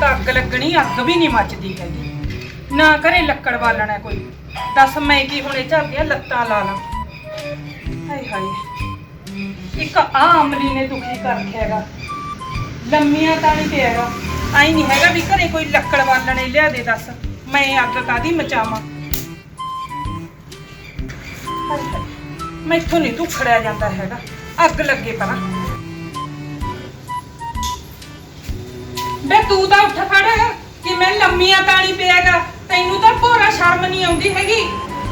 ਤਾਂ ਅੱਗ ਲੱਗਣੀ, ਅੱਗ ਵੀ ਨਹੀਂ ਮੱਚਦੀ ਹੈਗੀ ਨਾ। ਘਰੇ ਲੱਕੜ ਬਾਲਣਾ ਕੋਈ, ਦੱਸ ਮੈਂ ਕੀ ਹੁਣ ਇਹ ਝਾਦੀਆਂ ਲੱਤਾਂ ਲਾ ਲਾਂ। ਹਾਏ ਹਾਏ, ਇੱਕ ਆ ਅਮਲੀ ਨੇ ਦੁਖੀ ਕਰ ਰੱਖਿਆ ਹੈਗਾ, ਲੰਮੀਆਂ ਤਾਂ ਨਹੀਂ ਪਿਆਗਾ। ਆਈ ਨਹੀਂ ਹੈਗਾ ਵੀ ਘਰੇ ਕੋਈ ਲੱਕੜ ਬਾਲਣੇ ਲਿਆ ਦੇ, ਦੱਸ ਮੈਂ ਅੱਗ ਕਾਹਦੀ ਮਚਾਵਾਂ। ਹਾਏ ਹਾਏ, ਮੈਥੋਂ ਨਹੀਂ ਧੁਖੜਿਆ ਜਾਂਦਾ ਹੈਗਾ, ਅੱਗ ਲੱਗੇ ਪਰਾਂ। ਬੇ ਤੂੰ ਤਾਂ ਉੱਠ ਖੜ ਕਿ ਮੈਂ ਲੰਮੀਆਂ ਤਾਣੀ ਪਿਆਗਾ, ਤੈਨੂੰ ਤਾਂ ਭੋਰਾ ਸ਼ਰਮ ਨਹੀਂ ਆਉਂਦੀ ਹੈਗੀ।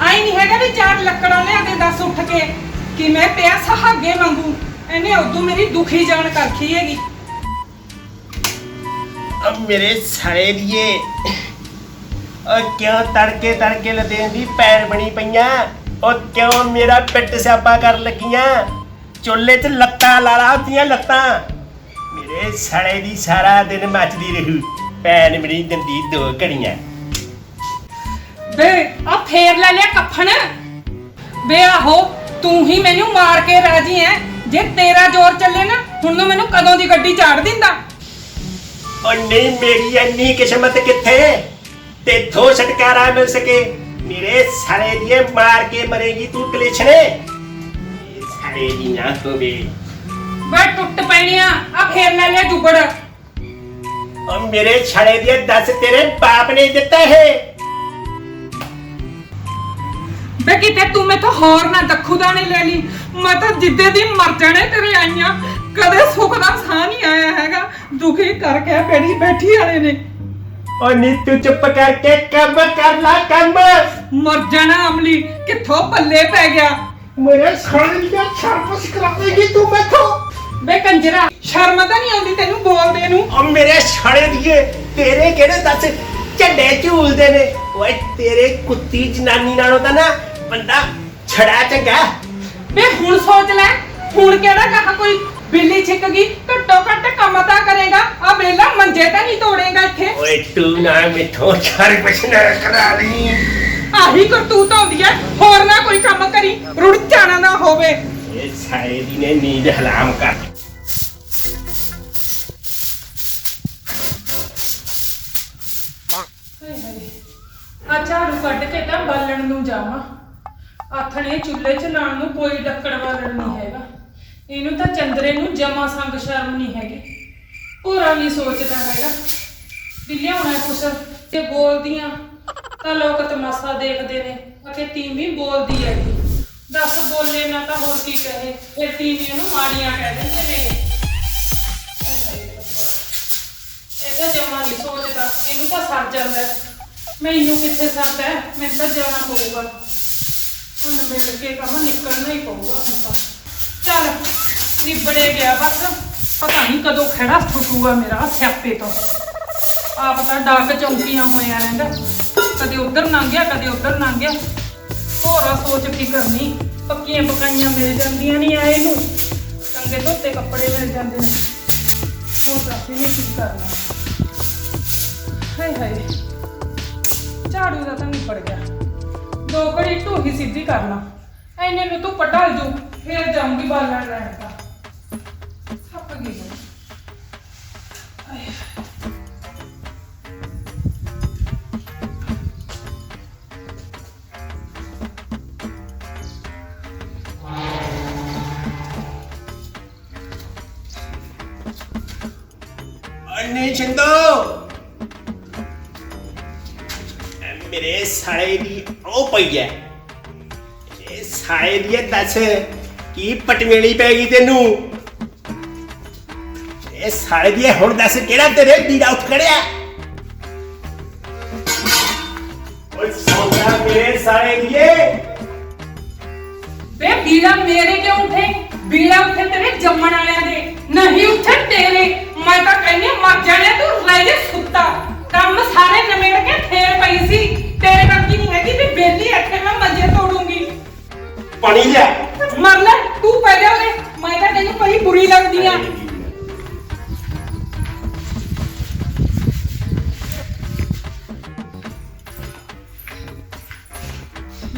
ਆਈ ਨਹੀਂ ਹੈਗਾ ਵੀ ਚਾਰ ਲੱਕੜਾਂ ਲਿਆ ਦੇ, ਦੱਸ ਉੱਠ ਕੇ ਕਿ ਮੈਂ ਪਿਆ ਸਹਾਗੇ ਵਾਂਗੂ। ਇਹਨੇ ਉਦੋਂ ਮੇਰੀ ਦੁਖੀ ਜਾਨ ਕਰਖੀ ਹੈਗੀ। अब मेरे साले दिए और क्यों तड़के तड़के लदे दी पैर बनी पईयां और क्यों मेरा पिट स्यापा कर लगियां। चुल्हे च लत्तां लाला होतियां लत्तां। मेरे साले दी सारा दिन मचदी रहू, पैन बनी दंदी दो घड़ियां। बे आ फेर ले लिया कफन। बे आहो तू ही मैनू मार के राजी है, जे तेरा जोर चले ना हुण तू मैनू कदों दी गड्डी चाड़ दिंदा। और नहीं मेरी अन्नी किस्मत किथे तेथों छुटकारा मिल सके। मेरे साले दिए मार के मरेगी तू कलेछने। मेरे साले दी ना होवे बे टुट पैणिया आ फेर ले लिया जुगड़। और मेरे साले दिए दस तेरे बाप ने दिता है। बे किते तू मैं तो होर ना दखू दाने ले ली, मैं तो जिद्दे दी मर जाने तेरे आईयां। कदे सुख दा साह नहीं आया हैगा, दुखी करके पेड़ी बैठी वाले ने। और नी तू चुप करके कम कर ला कम। मर जाना अमली, किथों पल्ले पै गया। मेरे साले दी शर्म करावेगी तू मैथों। बे कंजरा शर्म तां नहीं आउंदी तैनू बोलदे नू। और मेरे साले दिए तेरे केड़े दस झंडे झूलदे ने। ओए तेरे कुत्ती जनानी नालों तां ना बंदा छड़ा चंगा। बे हुण सोच ले, हुण केड़ा कहा कोई बिल्ली छिक गई, घट्टो घट्ट काम तां करेगा। आ बेला मंजे तां नहीं तोड़ेगा इत्थे। ओए तू ना मिठो छर पछना करा ली। आही करतूत आउंदी है, होर ना कोई काम करी, रुड़ जाना ना होवे। ये साले दी ने नींद हराम कर। आ झाड़ू कढ के तां बालण नूं जावां। आथणे चुੱਲ੍ਹੇ 'ਚ ਲਾਣ ਨੂੰ ਕੋਈ ਲੱਕੜ ਬਾਲਣ ਨਹੀਂ ਹੈਗਾ। ਇਹਨੂੰ ਤਾਂ ਚੰਦਰੇ ਨੂੰ ਜਮਾ ਸੰਗ ਸ਼ਰਮ ਨਹੀਂ ਹੈਗੀ, ਭੋਰਾ ਨਹੀਂ ਸੋਚਦਾ ਹੈਗਾ ਵੀ ਲਿਆਉਣਾ ਕੁਛ। ਤੇ ਬੋਲਦੀਆਂ ਤਾਂ ਲੋਕ ਤਮਾਸ਼ਾ ਦੇਖਦੇ ਨੇ ਅਤੇ ਤੀਵੀਂ ਬੋਲਦੀ ਹੈਗੀ। ਦੱਸ ਬੋਲੇ ਨਾ ਤਾਂ ਹੋਰ ਕੀ ਕਹੇ, ਫਿਰ ਤੀਵੀਂ ਨੂੰ ਮਾੜੀਆਂ ਕਹਿ ਦਿੰਦੇ ਨੇ। ਇਹ ਤਾਂ ਜਮਾ ਨਹੀਂ ਸੋਚਦਾ, ਇਹਨੂੰ ਤਾਂ ਸਰ ਜਾਂਦਾ। ਮੈਨੂੰ ਕਿੱਥੇ ਸਰਦਾ, ਮੈਨੂੰ ਤਾਂ ਜਾਣਾ ਪਊਗਾ ਹੁਣ। ਮਿਲ ਕੇ ਕੰਮ ਨਿਕਲਣਾ ਹੀ ਪਊਗਾ ਹੁਣ ਤਾਂ। ਚੱਲ ਨਿਬੜੇ ਗਿਆ ਬਸ, ਪਤਾ ਨਹੀਂ ਕਦੋਂ ਖੜਾ ਫੁੱਟੂਗਾ ਮੇਰਾ ਸਿਆਪੇ ਤੋਂ। ਆਪ ਤਾਂ ਡਾਕ ਚੌਂਕੀਆਂ ਹੋਇਆ ਰਹਿੰਦਾ, ਕਦੇ ਉਧਰ ਲੰਘ ਗਿਆ ਕਦੇ ਉਧਰ ਲੰਘ ਗਿਆ। ਹੋਰਾ ਸੋਚ ਫਿਕਰ ਨਹੀਂ, ਪੱਕੀਆਂ ਪਕਾਈਆਂ ਮਿਲ ਜਾਂਦੀਆਂ ਨਹੀਂ ਆਏ ਨੂੰ, ਚੰਗੇ ਧੋਤੇ ਕੱਪੜੇ ਮਿਲ ਜਾਂਦੇ ਨੇ। ਹੁਣ ਦੱਸ ਇਹਨੇ ਕੀ ਕਰਨਾ। ਹਾਏ ਹਾਏ, ਝਾੜੂ ਦਾ ਤਾਂ ਨਿਬੜ ਗਿਆ, ਦੋ ਘੜੀ ਢੂਹੀ ਸਿੱਧੀ ਕਰਨਾ। ਐਨੇ ਨੂੰ ਤੂੰ ਪਟਲ ਜੂ, ਫੇਰ ਜਾਊਂਗੀ ਬਾਲਣ ਲੈਣ ਤਾਂ। ਥੱਕ ਗਈ ਮੈਂ। अन्नी छिंदो मेरे साले दी ओ पई है। मेरे साले दी दस की पटवेली पैगी तेनू। ए साले दी हुण दस केड़ा तेरे दीदा उठ खड़िया। ओए सोना मेरे साले दी बे बीड़ा मेरे क्यों उठे, बीड़ा उठे तेरे जम्मण वालियां दे, नहीं उठे तेरे। मैं तो कहनी मर जाने तू रह जा सुत्ता। काम सारे नमेड़ के फेर पई सी, तेरे करकी नहीं है कि भी बेली रखे मैं मंजे तोड़ूंगी। पानी लिया मर ले तू पहले ओए, मैं तो तेनू बड़ी बुरी लगदी आ।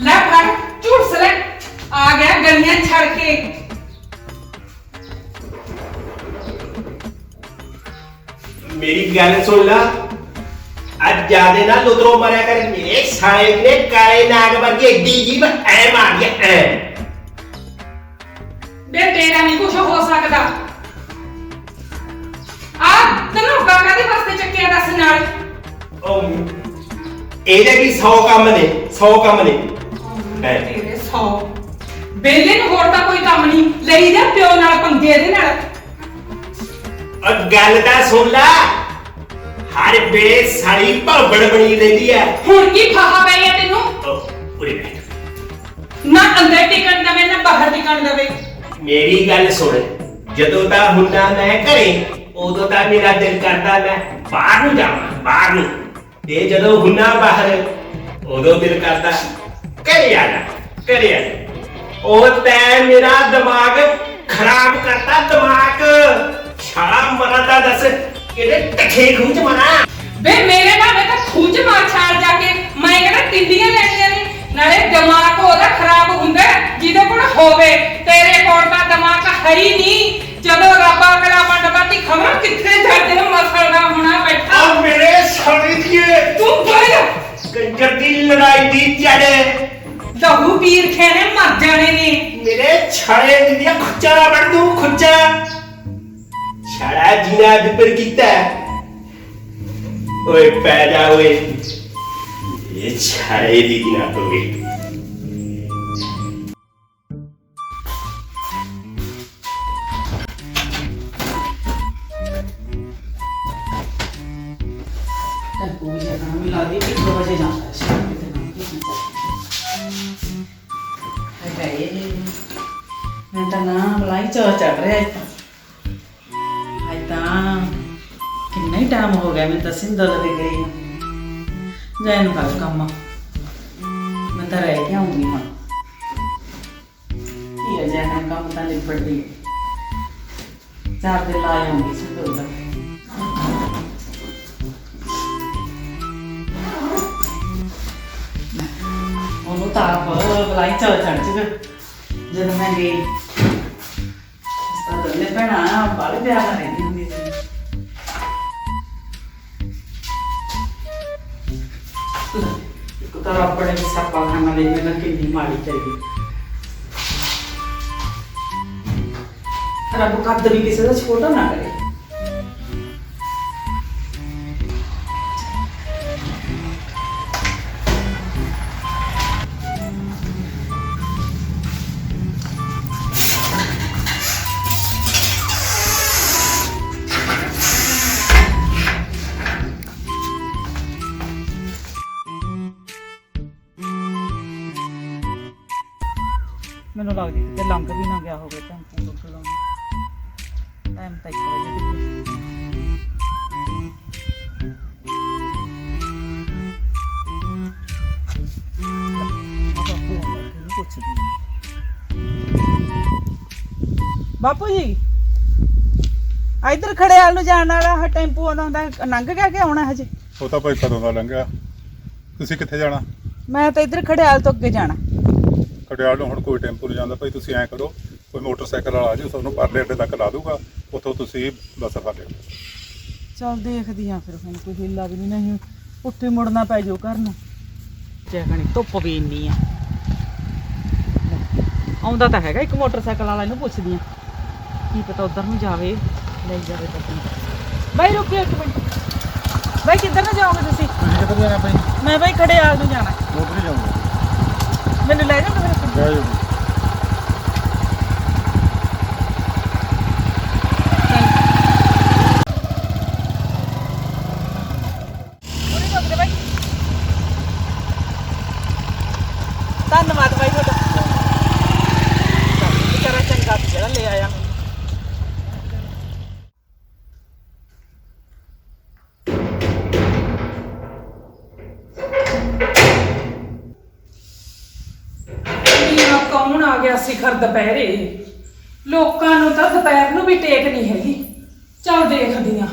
ले फड़ झूठ ले, आ गया गलियां छड़ के। मेरी गल सुन ला आज ज्यादा ना लुतरो मारा कर मेरे साले ने काले नाग वर्गी एडी जीभ ऐ मार दिया ऐ बे तेरा नहीं कुछ हो सकता आ तेनों काका दी वास्ते चक्किया दस नाल ਇਹਦੇ ਵੀ 100 ਕੰਮ ਨੇ 100 ਕੰਮ ਨੇ ਤੇਰੇ 100 ਬੇਲੇ ਨੂੰ ਹੋਰ ਤਾਂ ਕੋਈ ਕੰਮ ਨਹੀਂ ਲਈ ਜਾ ਪਿਓ ਨਾਲ ਪੰਗੇ ਇਹਦੇ ਨਾਲ ਔਰ ਗੱਲ ਤਾਂ ਸੁਣ ਲੈ ਹਰ ਵੇਲੇ ਸਾਲੀ ਭੜਬੜ ਬਣੀ ਰਹਿੰਦੀ ਹੈ ਹੁਣ ਕੀ ਫਾਹਾ ਪਈ ਆ ਤੈਨੂੰ ਉਰੇ ਬੈਠ ਨਾ ਅੰਦਰ ਟਿਕਣ ਦਵੇ ਨਾ ਬਾਹਰ ਟਿਕਣ ਦਵੇ ਮੇਰੀ ਗੱਲ ਸੁਣ ਜਦੋਂ ਤਾਂ ਹੁੰਦਾ ਮੈਂ ਘਰੇ ਉਦੋਂ ਤਾਂ ਮੇਰਾ ਦਿਲ ਕਰਦਾ ਮੈਂ ਬਾਹਰ ਨੂੰ ਜਾਵਾਂ ਬਾਹਰ ਨੂੰ ਤੇ ਜਦੋਂ ਹੁੰਨਾ ਬਾਹਰ ਉਦੋਂ ਦਿਲ ਕਰਦਾ ਘਰੇ ਆ ਜਾ ਘਰੇ ਆ ਜਾ ਉਹ ਤੈ ਮੇਰਾ ਦਿਮਾਗ ਖਰਾਬ ਕਰਤਾ ਦਿਮਾਗ ਛਾਲਾ ਮਰਦਾ ਦੱਸ ਕਿਹੜੇ ਟੱਖੇ ਖੂਚ ਮਰਾ ਵੇ ਮੇਰੇ ਭਾਵੇਂ ਤਾਂ ਖੂਚ ਮਾਰ ਛਾੜ ਜਾ ਕੇ ਮੈਂ ਕਹਿੰਦਾ ਟਿੰਡੀਆਂ ਲੈਣੀਆਂ ਨੇ ਨਾਲੇ ਦਿਮਾਗ ਉਹਦਾ ਖਰਾਬ ਹੁੰਦਾ ਜਿਹਦੇ ਕੋਲ ਹੋਵੇ ਤੇਰੇ ਕੋਲ ਤਾਂ ਦਿਮਾਗ ਹੈ ਹੀ ਨਹੀਂ ਜਦੋਂ ਰੱਬਾ ਕਲਾ ਬੰਦਬਾਤੀ ਖਬਰ ਕਿੱਥੇ ਜਾਂਦੇ ਮਸਲਦਾ ਹੋਣਾ ਬੈਠਾ ਆ ਮੇਰੇ ਸਾਲੀ ਦੀਏ ਤੂੰ ਬੋਲ ਕੰਜਰ ਦੀ ਲੜਾਈ ਦੀ ਚੜੇ ਦਹੂ ਪੀਰ ਖੇਨੇ ਮਰ ਜਾਣੇ ਨੇ ਮੇਰੇ ਛਾਲੇ ਦੀਆਂ ਖੁੱਚਾ ਬਣ ਦੂੰ ਖੁੱਚਾ ਛਾੜਾ ਜੀਨਾ ਦੁਪਰ ਕੀਤਾ ਓਏ ਪੈ ਜਾ ਓਏ ਇਹ ਛਾਲੇ ਦੀ ਜੀਨਾ ਹੋ ਗਈ पूजा काम मिला दी 2 बजे जाता है शाम के दिन मैं तो ना मलाई चढ़ रहा है किन्ना ही टाइम हो गया मैं तो सिंधु लगे गई जैन का कम मैं तो रह के आऊँगी हम ये जैन काम तो निपट गई 4 दिन ला आऊँगी सिंधु तक ਉਹਨੂੰ ਤਾਂ ਬਲਾਈ ਚੜ ਚੁੱਕ ਜਦ ਮੈਂ ਗਈ ਤਾਂ ਦੋਨੇ ਭੈਣਾਂ ਬਾਲੇ ਪਿਆਰ ਨਾਲ ਰਹਿੰਦੀ ਹੁੰਦੀ ਸੀ ਇੱਕ ਤਾਂ ਆਪਣੇ ਵੀ ਸਾਪਾ ਖਾਣਾ ਲੈ ਮੈਨੂੰ ਕਿੰਨੀ ਮਾੜੀ ਚਾਹੀਦੀ ਰੱਬ ਕਦ ਵੀ ਕਿਸੇ ਦਾ ਛੋਟਾ ਨਾ ਕਰੇ ਮੈਨੂੰ ਲੱਗਦੀ ਕਿਤੇ ਲੰਘ ਵੀ ਨਾ ਗਿਆ ਹੋਵੇ ਟੈਂਪੂ ਲੱਗਣਾ ਟਾਈਮ ਤਾਂ 1 ਵਜੇ ਬਾਪੂ ਜੀ ਇੱਧਰ ਖੜਿਆਲ ਨੂੰ ਜਾਣ ਵਾਲਾ ਟੈਂਪੂ ਆਉਂਦਾ ਹੁੰਦਾ ਲੰਘ ਗਿਆ ਕਿ ਆਉਣਾ ਹਜੇ ਉਹ ਤਾਂ ਭਾਈ ਕਦੋਂ ਦਾ ਲੰਘਿਆ ਤੁਸੀਂ ਕਿੱਥੇ ਜਾਣਾ ਮੈਂ ਤਾਂ ਇੱਧਰ ਖੜਿਆਲ ਤੋਂ ਅੱਗੇ ਜਾਣਾ ਖਟਿਆਲ ਨੂੰ ਹੁਣ ਕੋਈ ਟੈਂਪੂ ਨਹੀਂ ਜਾਂਦਾ ਭਾਈ ਤੁਸੀਂ ਐਂ ਕਰੋ ਕੋਈ ਮੋਟਰਸਾਈਕਲ ਵਾਲਾ ਆ ਜਾਓ ਤੁਹਾਨੂੰ ਪਰਲੇ ਅੱਡੇ ਤੱਕ ਲਾ ਦੂਗਾ ਉੱਥੋਂ ਤੁਸੀਂ ਬੱਸ ਫੜ ਲਿਓ ਚੱਲ ਦੇਖਦੀ ਆ ਫਿਰ ਹੁਣ ਕੋਈ ਹਿੱਲਾ ਵੀ ਨਹੀਂ ਉੱਥੇ ਮੁੜਨਾ ਪੈ ਜਾਓ ਘਰ ਨੂੰ ਜੈਗਣੀ ਧੁੱਪ ਵੀ ਇੰਨੀ ਆ ਆਉਂਦਾ ਤਾਂ ਹੈਗਾ ਇੱਕ ਮੋਟਰਸਾਈਕਲ ਵਾਲਾ ਇਹਨੂੰ ਪੁੱਛਦੀ ਆ ਕੀ ਪਤਾ ਉਧਰ ਨੂੰ ਜਾਵੇ ਲੈ ਜਾਵੇ ਤਾਂ ਬਾਈ ਰੁਕਿਓ 1 ਮਿੰਟ ਬਾਈ ਕਿੱਧਰ ਨੂੰ ਜਾਓਗੇ ਤੁਸੀਂ ਕਿੱਧਰ ਜਾਣਾ ਭਾਈ ਮੈਂ ਬਾਈ ਖੜਿਆਲ ਨੂੰ ਜਾਣਾ ਉੱਧਰ ਜਾਊਂਗਾ ਮੈਨੂੰ ਲੈ ਜਾਓ ਫਿਰ ਜਾ ਜਾਓ ਧੰਨਵਾਦ ਬਾਈ ਤੁਹਾਡਾ ਵਿਚਾਰਾ ਚੰਗਾ ਸੀ ਜਿਹੜਾ ਲੈ ਆਇਆ ਕੌਣ ਆ ਗਿਆ ਸਿਖਰ ਦੁਪਹਿਰੇ ਲੋਕਾਂ ਨੂੰ ਤਾਂ ਦੁਪਹਿਰ ਨੂੰ ਵੀ ਟੇਕ ਨਹੀਂ ਹੈਗੀ ਚੱਲ ਦੇਖਦੀ ਆ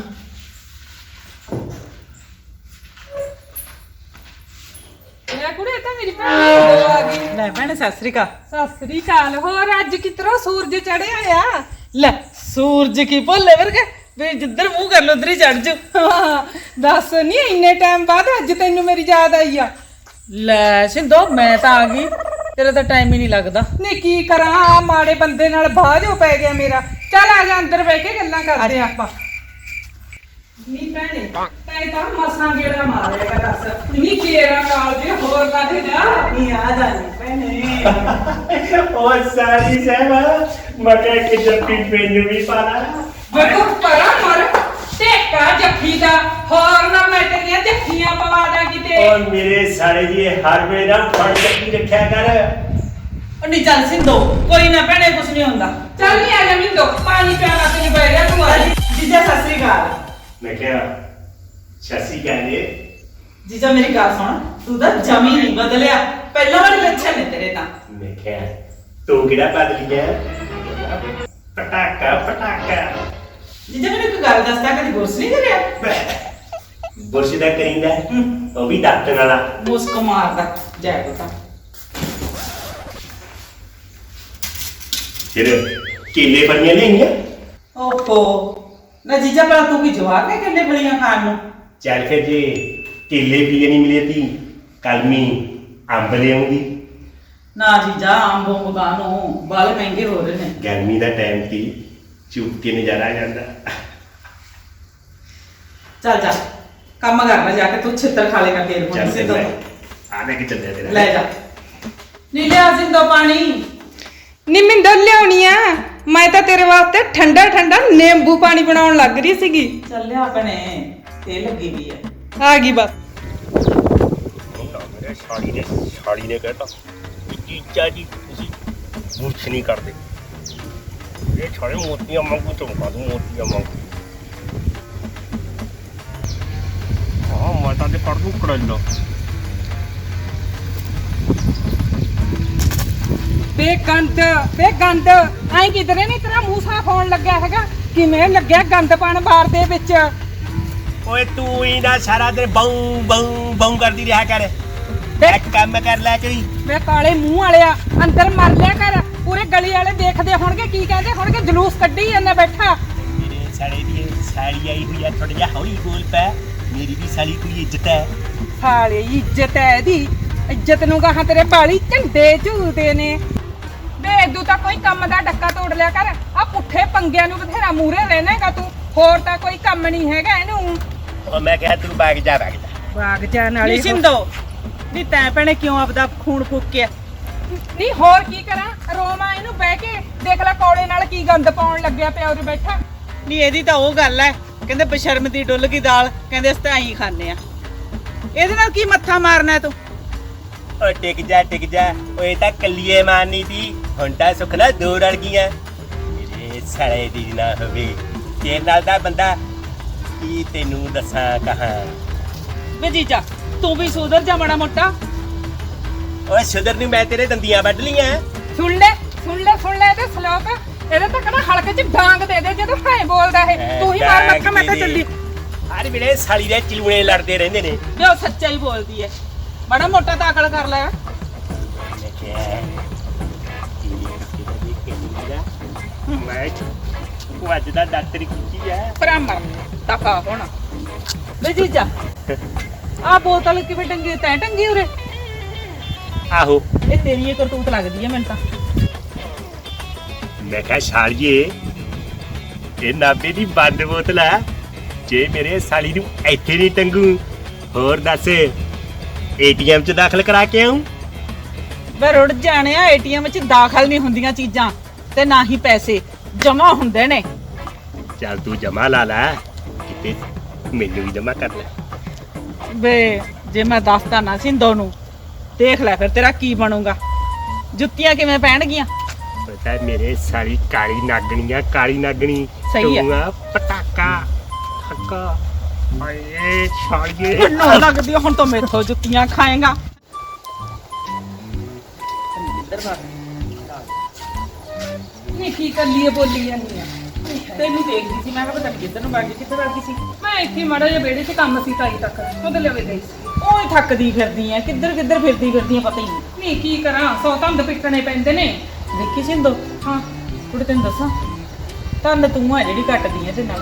ਲੈ ਕੁੜੇ ਤਾਂ ਮੇਰੀ ਭੈਣ ਆ ਗਈ ਲੈ ਭੈਣੇ ਸਤਿ ਸ੍ਰੀ ਅਕਾਲ ਸਤਿ ਸ੍ਰੀ ਅਕਾਲ ਹੋਰ ਅੱਜ ਕਿਤਰੋ ਸੂਰਜ ਚੜਿਆ ਆ ਲੈ ਸੂਰਜ ਕੀ ਭੋਲੇ ਵਰਗੇ ਵੀ ਜਿੱਧਰ ਮੂੰਹ ਕਰ ਲੋ ਉਧਰ ਹੀ ਚੜ ਜਾ। ਹਾਂ, ਦੱਸ ਨਹੀਂ ਇੰਨੇ ਟਾਈਮ ਬਾਅਦ ਅੱਜ ਤੈਨੂੰ ਮੇਰੀ ਯਾਦ ਆਈ ਆ। ਲੈ ਸਿੰਦੋ ਮੈਂ ਤਾਂ ਆ ਗਈ, ਤੇਰਾ ਤਾਂ ਟਾਈਮ ਹੀ ਨਹੀਂ ਲੱਗਦਾ। ਨਹੀਂ ਕੀ ਕਰਾਂ, ਆ ਮਾੜੇ ਬੰਦੇ ਨਾਲ ਬਾਝੋ ਪੈ ਗਿਆ ਮੇਰਾ। ਚੱਲ ਆ ਜਾ ਅੰਦਰ ਬਹਿ ਕੇ ਗੱਲਾਂ ਕਰਦੇ ਆਂ ਆਪਾਂ। ਨਹੀਂ ਭੈਣੇ, ਤੈਂ ਤਾਂ ਮਸਾਂ ਗੇੜਾ ਮਾਰਿਆ ਕਰ ਦੱਸ। ਨਹੀਂ ਕੇਰਾ ਕਾਲ ਦੇ ਹੋਰ ਲੱਗ ਜਾ। ਨਹੀਂ ਆ ਜਾਣੀ ਭੈਣੇ। ਉਹ ਸਾਰੀ ਸਾਹਿਬ ਮਕੇ ਕਿ ਜੱਫੀ ਮੈਨੂੰ ਵੀ ਪਾਣਾ। ਬਟੂ ਪਰਾ ਮਰ ਟੇਕਾ ਜੱਫੀ ਦਾ, ਹੋਰ ਨਾ ਮੈਂ ਤੇਰੀਆਂ ਜੱਫੀਆਂ ਪਵਾ ਦਾਂ ਕਿਤੇ। ਔਰ ਮੇਰੇ ਸਾਲੇ ਦੀ ਹਰ ਵੇ ਨਾ ਫੜ ਕੇ ਰੱਖਿਆ ਕਰ। ਉਹ ਨਹੀਂ ਚੱਲ ਸਿੰਦੋ, ਕੋਈ ਨਾ ਭੈਣੇ ਕੁਛ ਨਹੀਂ ਹੁੰਦਾ। ਚੱਲ ਨਹੀਂ ਆ ਜਾ ਮਿੰਦੋ, ਪਾਣੀ ਪਿਆਣਾ ਤੇ ਬਹਿ ਜਾ ਤੂੰ ਆ ਜੀ। ਜੀਜਾ ਸਤਿ ਸ੍ਰੀ ਅਕਾਲ। ਮੈਂ ਕਿਹਾ ਸ਼ਸ਼ੀ ਕਹਿੰਦੇ ਜੀਜਾ ਮੇਰੀ ਗੱਲ ਸੁਣ, ਤੂੰ ਤਾਂ ਜਮੀ ਨਹੀਂ ਬਦਲਿਆ, ਪਹਿਲਾਂ ਵਾਲੇ ਲੱਛਣ ਨੇ ਤੇਰੇ ਤਾਂ। ਮੈਂ ਕਿਹਾ ਤੂੰ ਕਿਹੜਾ ਬਦਲ ਗਿਆ? ਪਟਾਕਾ ਪਟਾਕਾ। ਜੀਜਾ ਮੈਨੂੰ ਇੱਕ ਗੱਲ ਦੱਸਦਾ, ਕਦੀ ਗੁੱਸ ਨਹੀਂ ਕਰਿਆ? ਬੁਰਸ਼ ਦਾ ਕਰੀਂਦਾ ਉਹ ਵੀ ਦਾਤਨ ਵਾਲਾ। ਮੁਸਕ ਮਾਰਦਾ ਜੈ ਬਤਾ। ਫਿਰ ਕੇਲੇ ਫੜੀਆਂ ਲਈਆਂ। ਓਹੋ ਨਾ ਜੀਜਾ, ਪਰ ਤੂੰ ਕੀ ਜਵਾਬ ਹੈ ਕਿੰਨੇ ਬੜੀਆਂ ਖਾਣ ਨੂੰ? ਚੱਲ ਫਿਰ ਜੇ ਕੇਲੇ ਪੀਏ ਨਹੀਂ ਮਿਲੇ ਤੀ ਕਲਮੀ ਅੰਬ ਲਿਆਉਂਗੀ। ਨਾ ਜੀਜਾ, ਅੰਬੋਂ ਮਗਾਨੋਂ ਬਾਲੇ ਮਹਿੰਗੇ ਹੋ ਰਹੇ ਨੇ। ਗਰਮੀ ਦਾ ਟਾਈਮ ਤੀ ਚੁੱਪ ਕੇ ਨਜ਼ਾਰਾ ਆ ਜਾਂਦਾ। ਚੱਲ ਜਾ ਕੰਮ ਕਰ ਲੈ, ਜਾ ਕੇ ਤੂੰ ਛਿੱਤਰ ਖਾ ਲੇਗਾ ਤੇਰੇ ਕੋਲ ਚੱਲ ਕਿਸੇ ਫਿਰ ਤੋਂ। ਆ ਲੈ ਕੇ ਚੱਲਿਆ ਤੇਰਾ। ਲੈ ਜਾ ਨੀ ਲਿਆ ਸਿੰਦੋ ਪਾਣੀ। ਨੀ ਮਿੰਦੋ ਲਿਆਉਣੀ ਆ, ਮੈਂ ਤਾਂ ਤੇਰੇ ਵਾਸਤੇ ਠੰਡਾ ਠੰਡਾ ਨਿੰਬੂ ਪਾਣੀ ਬਣਾਉਣ ਲੱਗ ਰਹੀ ਸੀਗੀ। ਚੱਲ ਲਿਆ ਭੈਣੇ, ਤੇ ਲੱਗੀ ਵੀ ਹੈ। ਆ ਗਈ ਬਸ। ਮੇਰੇ ਸਾੜੀ ਨੇ ਕਹਿਤਾ ਚੀਚਾ ਜੀ ਤੁਸੀਂ ਮੁਰਛ ਨਹੀਂ ਕਰਦੇ। ਇਹ ਛਾੜੇ ਮੋਤੀਆਂ ਮੰਗੂ ਚਮਕਾ ਦੂੰ, ਮੋਤੀਆਂ ਮੰਗੂ। ਹਾਂ ਮਾਤਾ ਦੇ ਕੱਢ ਦੂੰ ਕੜਾਈਆਂ। ਬੇ ਗੰਦ ਐਂ ਕਿਧਰੇ ਨਹੀਂ ਤੇਰਾ ਮੂੰਹ ਸਾਫ ਹੋਣ ਲੱਗਿਆ ਹੈਗਾ। ਕਿਵੇਂ ਲੱਗਿਆ ਗੰਦ ਪਾਣ ਬਾਰ ਦੇ ਵਿੱਚ। ਓਏ ਤੂੰ ਹੀ ਨਾ ਸਾਰਾ ਦਿਨ ਬਾਉ ਬਾਉ ਬਾਉ ਕਰਦੀ ਰਿਹਾ ਕਰ। ਬੇ ਇੱਕ ਕੰਮ ਕਰ ਲੈ ਕੋਈ। ਵੇ ਕਾਲੇ ਮੂੰਹ ਵਾਲਿਆ, ਅੰਦਰ ਮਰ ਲਿਆ ਕਰ। ਪੂਰੇ ਗਲੀ ਵਾਲੇ ਦੇਖਦੇ ਹੋਣਗੇ, ਕੀ ਕਹਿੰਦੇ ਹੋਣਗੇ, ਜਲੂਸ ਕੱਢੀ ਜਾਂਦਾ ਬੈਠਾ। ਮੇਰੇ ਸਾਲੇ ਦੀ ਸਾਲੀ ਆਈ ਹੋਈ ਆ, ਥੋੜਾ ਜਿਹਾ ਹੌਲੀ ਬੋਲ ਪੈ। ਮੇਰੀ ਵੀ ਸਾਲੀ ਕੋਈ ਇੱਜ਼ਤ ਹੈ। ਸਾਲੇ ਇੱਜ਼ਤ ਹੈ ਇਹਦੀ। ਇੱਜ਼ਤ ਨੂੰ ਗਾਹਾਂ ਤੇਰੇ ਬਾਲੀ ਝੰਡੇ ਝੂਲਦੇ ਨੇ। ਵੇ ਇਦੂ ਤਾਂ ਕੋਈ ਕੰਮ ਦਾ ਡੱਕਾ ਤੋੜ ਲਿਆ ਕਰ। ਆ ਪੁੱਠੇ ਪੰਗਿਆਂ ਨੂੰ ਬਥੇਰਾ ਮੂਰੇ ਰਹਿਣਾਗਾ ਤੂੰ, ਹੋਰ ਤਾਂ ਕੋਈ ਕੰਮ ਨਹੀਂ ਹੈਗਾ ਇਹਨੂੰ। ਉਹ ਮੈਂ ਕਿਹਾ ਤੂੰ ਬਾਗ ਜਾ ਬਾਗ ਜਾ। ਬਾਗ ਜਾਣ ਵਾਲੀ ਨੀ ਸਿੰਦੋ, ਨੀ ਤੈਂ ਭੈਣੇ ਕਿਉਂ ਆਪਦਾ ਖੂਨ ਫੂਕਿਆ? ਨਹੀਂ ਹੋਰ ਕੀ ਕਰਾਂ, ਰੋਵਾਂ ਇਹਨੂੰ ਬਹਿ ਕੇ। ਦੇਖ ਲੈ ਕੋਲੇ ਨਾਲ ਕੀ ਗੰਦ ਪਾਉਣ ਲੱਗਿਆ ਪਿਆ ਉਰੇ ਬੈਠਾ। ਨੀ ਇਹਦੀ ਤਾਂ ਉਹ ਗੱਲ ਐ, ਕਹਿੰਦੇ ਬਸ਼ਰਮ ਦੀ ਡੁੱਲ ਗਈ ਦਾਲ, ਕਹਿੰਦੇ ਅਸੀਂ ਤਾਂ ਐਂ ਖਾਂਦੇ ਆ। ਇਹਦੇ ਨਾਲ ਕੀ ਮੱਥਾ ਮਾਰਨਾ ਤੂੰ? ਓ ਟਿਕ ਜਾ ਟਿਕ ਜਾ। ਓਏ ਤਾਂ ਕੱਲੀਏ ਮਾਰਨੀ ਤੀ, ਹੁਣ ਤਾਂ ਸੁੱਖ ਨਾਲ ਦੋ ਰਲ ਗਈਆਂ। ਮੇਰੇ ਸਾਲੇ ਦੀ ਨਾ ਹੋਵੇ ਤੇਰੇ ਨਾਲ ਦਾ ਬੰਦਾ ਕੀ ਤੈਨੂੰ ਦੱਸਾਂ ਕਹਾਂ। ਵੇ ਜੀਜਾ, ਤੂੰ ਵੀ ਸੁਧਰ ਜਾ ਮਾੜਾ ਮੋਟਾ। ਓਏ ਸੁਧਰ ਨੂੰ ਮੈਂ ਤੇਰੇ ਦੰਦੀਆਂ ਵੱਢ ਲੀਆਂ। ਸੁਣ ਲੈ ਇਹਦੇ ਸਲੋਕ। ਇਹਦੇ ਤਾਂ ਕਹਿੰਦਾ ਹਲਕੇ ਚ ਡਾਂਗ ਦੇ ਦੇ ਜਦੋਂ ਹਾਂ ਬੋਲਦਾ ਇਹ। ਤੂੰ ਹੀ ਮਾਰ ਮੱਥਾ, ਮੈਂ ਤਾਂ ਚੱਲੀ। ਹਰ ਵੇਲੇ ਸਾਲੀ ਦੇ ਚਲੂਣੇ ਲੜਦੇ ਰਹਿੰਦੇ ਨੇ। ਵੇ ਉਹ ਸੱਚਾ ਹੀ ਬੋਲਦੀ ਐ, ਮਾੜਾ ਮੋਟਾ ਤਾਂ ਅਕਲ ਕਰ ਲੈ। ਮੈਂ ਉਹ ਅੱਜ ਦਾ ਡਾਕਟਰ ਕੀ ਹੈ ਪਰਾਮਰ ਦਫਾ ਹੋਣਾ। ਵੇ ਜੀਜਾ, ਆ ਬੋਤਲ ਕਿਵੇਂ ਟੰਗੀ? ਤੈਂ ਟੰਗੀ ਉਰੇ? ਆਹੋ ਇਹ ਤੇਰੀ ਇਹ ਕਰਤੂਤ ਲੱਗਦੀ ਐ ਮੈਨੂੰ ਤਾਂ। ਮੈਂ ਕਿਹਾ ਛਾਲੀਏ ਇਹ ਨਾਬੇ ਦੀ ਬੰਦ ਬੋਤਲ ਆ। ਜੇ ਮੇਰੇ ਸਾਲੀ ਨੂੰ ਇੱਥੇ ਨਹੀਂ ਟੰਗੂ, ਹੋਰ ਦੱਸ ਏਟੀਐਮ 'ਚ ਦਾਖਲ ਕਰਾ ਕੇ ਆਉਂ? ਵੇ ਰੁੜ ਜਾਣਿਆ, ਏਟੀਐਮ 'ਚ ਦਾਖਲ ਨਹੀਂ ਹੁੰਦੀਆਂ ਚੀਜ਼ਾਂ, ਤੇ ਨਾ ਹੀ ਪੈਸੇ ਜਮਾ ਹੁੰਦੇ ਨੇ। ਚੱਲ ਤੂੰ ਜਮਾ ਲਾ ਲੈ, ਕਿਤੇ ਮੈਨੂੰ ਵੀ ਜਮਾ ਕਰ ਲੈ। ਵੇ ਜੇ ਮੈਂ ਦੱਸਦਾ ਨਾ ਸਿੰਦੋ ਨੂੰ, ਦੇਖ ਲੈ ਫਿਰ ਤੇਰਾ ਕੀ ਬਣੂਗਾ। ਜੁੱਤੀਆਂ ਕਿਵੇਂ ਪੈਣਗੀਆਂ? ਪਤਾ ਮੇਰੇ ਸਾਲੀ ਕਾਲੀ ਨਾਗਣੀ ਆ, ਕਾਲੀ ਨਾਗਣੀ। ਸਹੀ ਆ। ਤੂੰ ਆ ਪਟਾਕਾ ਹੱਕਾ। ਆਏ ਛਾਲੀਏ ਮੈਨੂੰ ਲੱਗਦੀ ਆ ਹੁਣ ਤੋਂ ਮੇਥੋਂ ਜੁੱਤੀਆਂ ਖਾਏਗਾ। ਨਹੀਂ ਕੀ ਕਰ ਲਈਏ, ਬੋਲੀ ਜਾਂਦੀ ਆ। ਤੈਨੂੰ ਦੇਖਦੀ ਸੀ, ਮੈਂ ਕਿਹਾ ਪਤਾ ਨਹੀਂ ਕਿੱਧਰ ਨੂੰ ਬਾਗੀ, ਕਿੱਧਰ ਬਾਗੀ ਸੀ। ਮੈਂ ਇੱਥੇ ਮਾੜਾ ਜਿਹਾ ਵਿਹੜੇ 'ਚ ਕੰਮ ਸੀ ਤਾਈ ਤੱਕ, ਉਹਦੇ ਲਵੇ ਗਈ ਸੀ। ਉਹ ਥੱਕਦੀ ਫਿਰਦੀ ਐ, ਕਿੱਧਰ ਕਿੱਧਰ ਫਿਰਦੀ ਫਿਰਦੀ ਐ, ਪਤਾ ਹੀ ਨਹੀਂ। ਨਹੀਂ ਕੀ ਕਰਾਂ, ਸੌ ਧੰਦ ਪਿੱਟਣੇ ਪੈਂਦੇ ਨੇ। ਦੇਖੀ ਸਿੰਦੋ, ਹਾਂ ਕੁੜੇ ਤੈਨੂੰ ਦੱਸਾਂ, ਧੰਨ ਤੂੰ ਆ ਜਿਹੜੀ ਕੱਟਦੀ ਐ ਤੇ ਨਾਲ।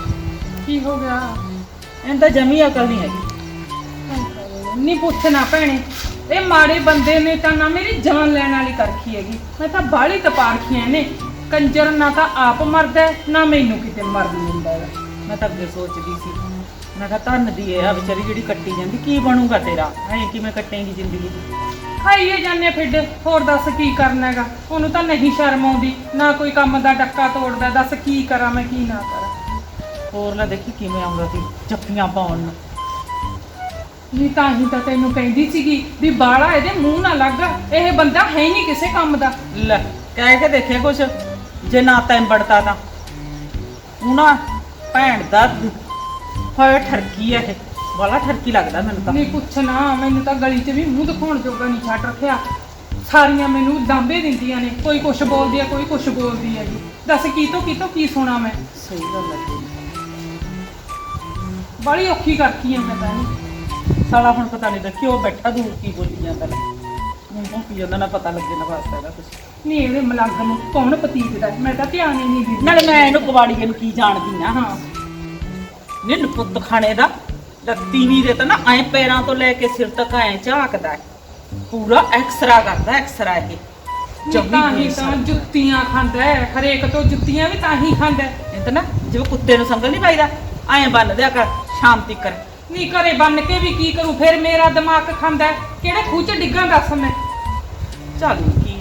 ਕੀ ਹੋ ਗਿਆ? ਇਹਨੂੰ ਤਾਂ ਜਮੀ ਅਕਲ ਨਹੀਂ ਹੈਗੀ। ਨਹੀਂ ਪੁੱਛਣਾ ਭੈਣੇ, ਇਹ ਮਾੜੇ ਬੰਦੇ ਨੇ ਤਾਂ ਨਾ ਮੇਰੀ ਜਾਨ ਲੈਣ ਵਾਲੀ ਕਰਖੀ ਹੈਗੀ। ਮੈਂ ਤਾਂ ਬਾਹਲੀ ਤਪਾਰਖੀਆਂ ਨੇ, ਕੰਜਰ ਨਾ ਤਾਂ ਆਪ ਮਰਦਾ ਹੈ, ਨਾ ਮੈਨੂੰ ਕਿਤੇ ਮਰਨ ਦਿੰਦਾ ਹੈ। ਮੈਂ ਤਾਂ ਅੱਗੇ ਸੋਚਦੀ ਸੀ, ਮੈਂ ਕਿਹਾ ਧੰਨ ਦੀ ਇਹ ਆ ਵਿਚਾਰੀ ਜਿਹੜੀ ਕੱਟੀ ਜਾਂਦੀ, ਕੀ ਬਣੂਗਾ ਤੇਰਾ? ਐਂ ਕਿਵੇਂ ਕੱਟੇਂਗੀ ਜ਼ਿੰਦਗੀ ਦੀ? ਖਾਈਏ ਜਾਂਦੇ ਫਿੱਡ, ਹੋਰ ਦੱਸ ਕੀ ਕਰਨਾ ਹੈਗਾ? ਉਹਨੂੰ ਤਾਂ ਨਹੀਂ ਸ਼ਰਮ ਆਉਂਦੀ, ਨਾ ਕੋਈ ਕੰਮ ਦਾ ਡੱਕਾ ਤੋੜਦਾ। ਦੱਸ ਕੀ ਕਰਾਂ ਮੈਂ, ਕੀ ਨਾ ਕਰਾਂ? ਹੋਰ ਲੈ ਦੇਖੀ ਕਿਵੇਂ ਆਉਂਦਾ ਸੀ ਜੱਫੀਆਂ ਪਾਉਣ ਨੂੰ। ਨਹੀਂ ਤਾਂ ਹੀ ਤਾਂ ਤੈਨੂੰ ਕਹਿੰਦੀ ਸੀਗੀ ਵੀ ਬਾਲਾ ਇਹਦੇ ਮੂੰਹ ਨਾ ਲੱਗ, ਇਹ ਬੰਦਾ ਹੈ ਨਹੀਂ ਕਿਸੇ ਕੰਮ ਦਾ। ਲੈ ਕਹਿ ਕੇ ਦੇਖਿਆ ਕੁਛ, ਜੇ ਨਾ ਤੈਂਬੜਤਾ ਤਾਂ ਉਹਨਾਂ ਭੈਣ ਦਾ ਹੋਇਆ ਠਰਕੀ ਆ ਇਹ, ਬਾਲਾ ਠਰਕੀ ਲੱਗਦਾ ਮੈਨੂੰ ਤਾਂ। ਨਹੀਂ ਪੁੱਛਣਾ, ਮੈਨੂੰ ਤਾਂ ਗਲੀ 'ਚ ਵੀ ਮੂੰਹ ਦਿਖਾਉਣ ਜੋਗਾ ਨਹੀਂ ਛੱਡ ਰੱਖਿਆ। ਸਾਰੀਆਂ ਮੈਨੂੰ ਲਾਂਬੇ ਦਿੰਦੀਆਂ ਨੇ, ਕੋਈ ਕੁਛ ਬੋਲਦੀ ਆ, ਕੋਈ ਕੁਛ ਬੋਲਦੀ ਆ ਜੀ। ਦੱਸ ਕੀ ਤੋਂ ਕੀ ਸੁਣਾ ਮੈਂ? ਸਹੀ ਗੱਲ ਹੈ। ਬੜੀ ਔਖੀ ਕਰਤੀ ਆ ਮੈਂ ਤਾਂ ਇਹਨੂੰ। ਸਾਲਾ ਹੁਣ ਪਤਾ ਨਹੀਂ ਕਿਉਂ ਬੈਠਾ ਦੂਰ ਕੀ ਬੋਲੀ ਜਾਂਦਾ ਲੈ, ਮੂੰਹ ਪੀ ਜਾਂਦਾ, ਨਾ ਪਤਾ ਲੱਗੇ ਨਾ ਵਾਸਤਾ ਇਹਦਾ ਕੁਛ। ਨਹੀਂ ਇਹਦੇ ਮਲੰਗ ਨੂੰ ਕੌਣ ਪਤੀਜਦਾ, ਮੈਂ ਤਾਂ ਧਿਆਨ ਹੀ ਨਹੀਂ ਦਿੰਦੀ। ਨਾਲੇ ਮੈਂ ਇਹਨੂੰ ਕਬਾੜੀਏ ਨੂੰ ਕੀ ਜਾਣਦੀ ਆ? ਹਾਂ ਨਿੰਨ ਪੁੱਤ ਖਾਣੇ ਦਾ ਤੀਵੀਂ ਦੇ ਤਾਂ ਨਾ ਐ ਪੈਰਾਂ ਤੋਂ ਲੈ ਕੇ ਸਿਰ ਤੱਕ ਐ ਝਾਕਦਾ ਹੈ, ਪੂਰਾ ਐਕਸਰਾ ਕਰਦਾ ਐਕਸਰਾ ਇਹ। ਤਾਂ ਹੀ ਤਾਂ ਜੁੱਤੀਆਂ ਖਾਂਦਾ ਹੈ, ਹਰੇਕ ਤੋਂ ਜੁੱਤੀਆਂ ਵੀ ਤਾਂ ਹੀ ਖਾਂਦਾ ਹੈ। ਇਹ ਤਾਂ ਨਾ ਜਿਵੇਂ ਕੁੱਤੇ ਨੂੰ ਸੰਗਲ ਨਹੀਂ ਪਾਈਦਾ, ਐ ਬੰਨ ਦਿਆ ਕਰ ਸ਼ਾਮ ਤੀਕਰ। ਨਹੀਂ ਘਰੇ ਬੰਨ ਕੇ ਵੀ ਕੀ ਕਰੂੰ, ਫਿਰ ਮੇਰਾ ਦਿਮਾਗ ਖਾਂਦਾ ਹੈ। ਕਿਹੜੇ ਖੂਹ 'ਚ ਡਿੱਗਾਂ ਦੱਸ ਮੈਂ? ਚੱਲ ਕੀ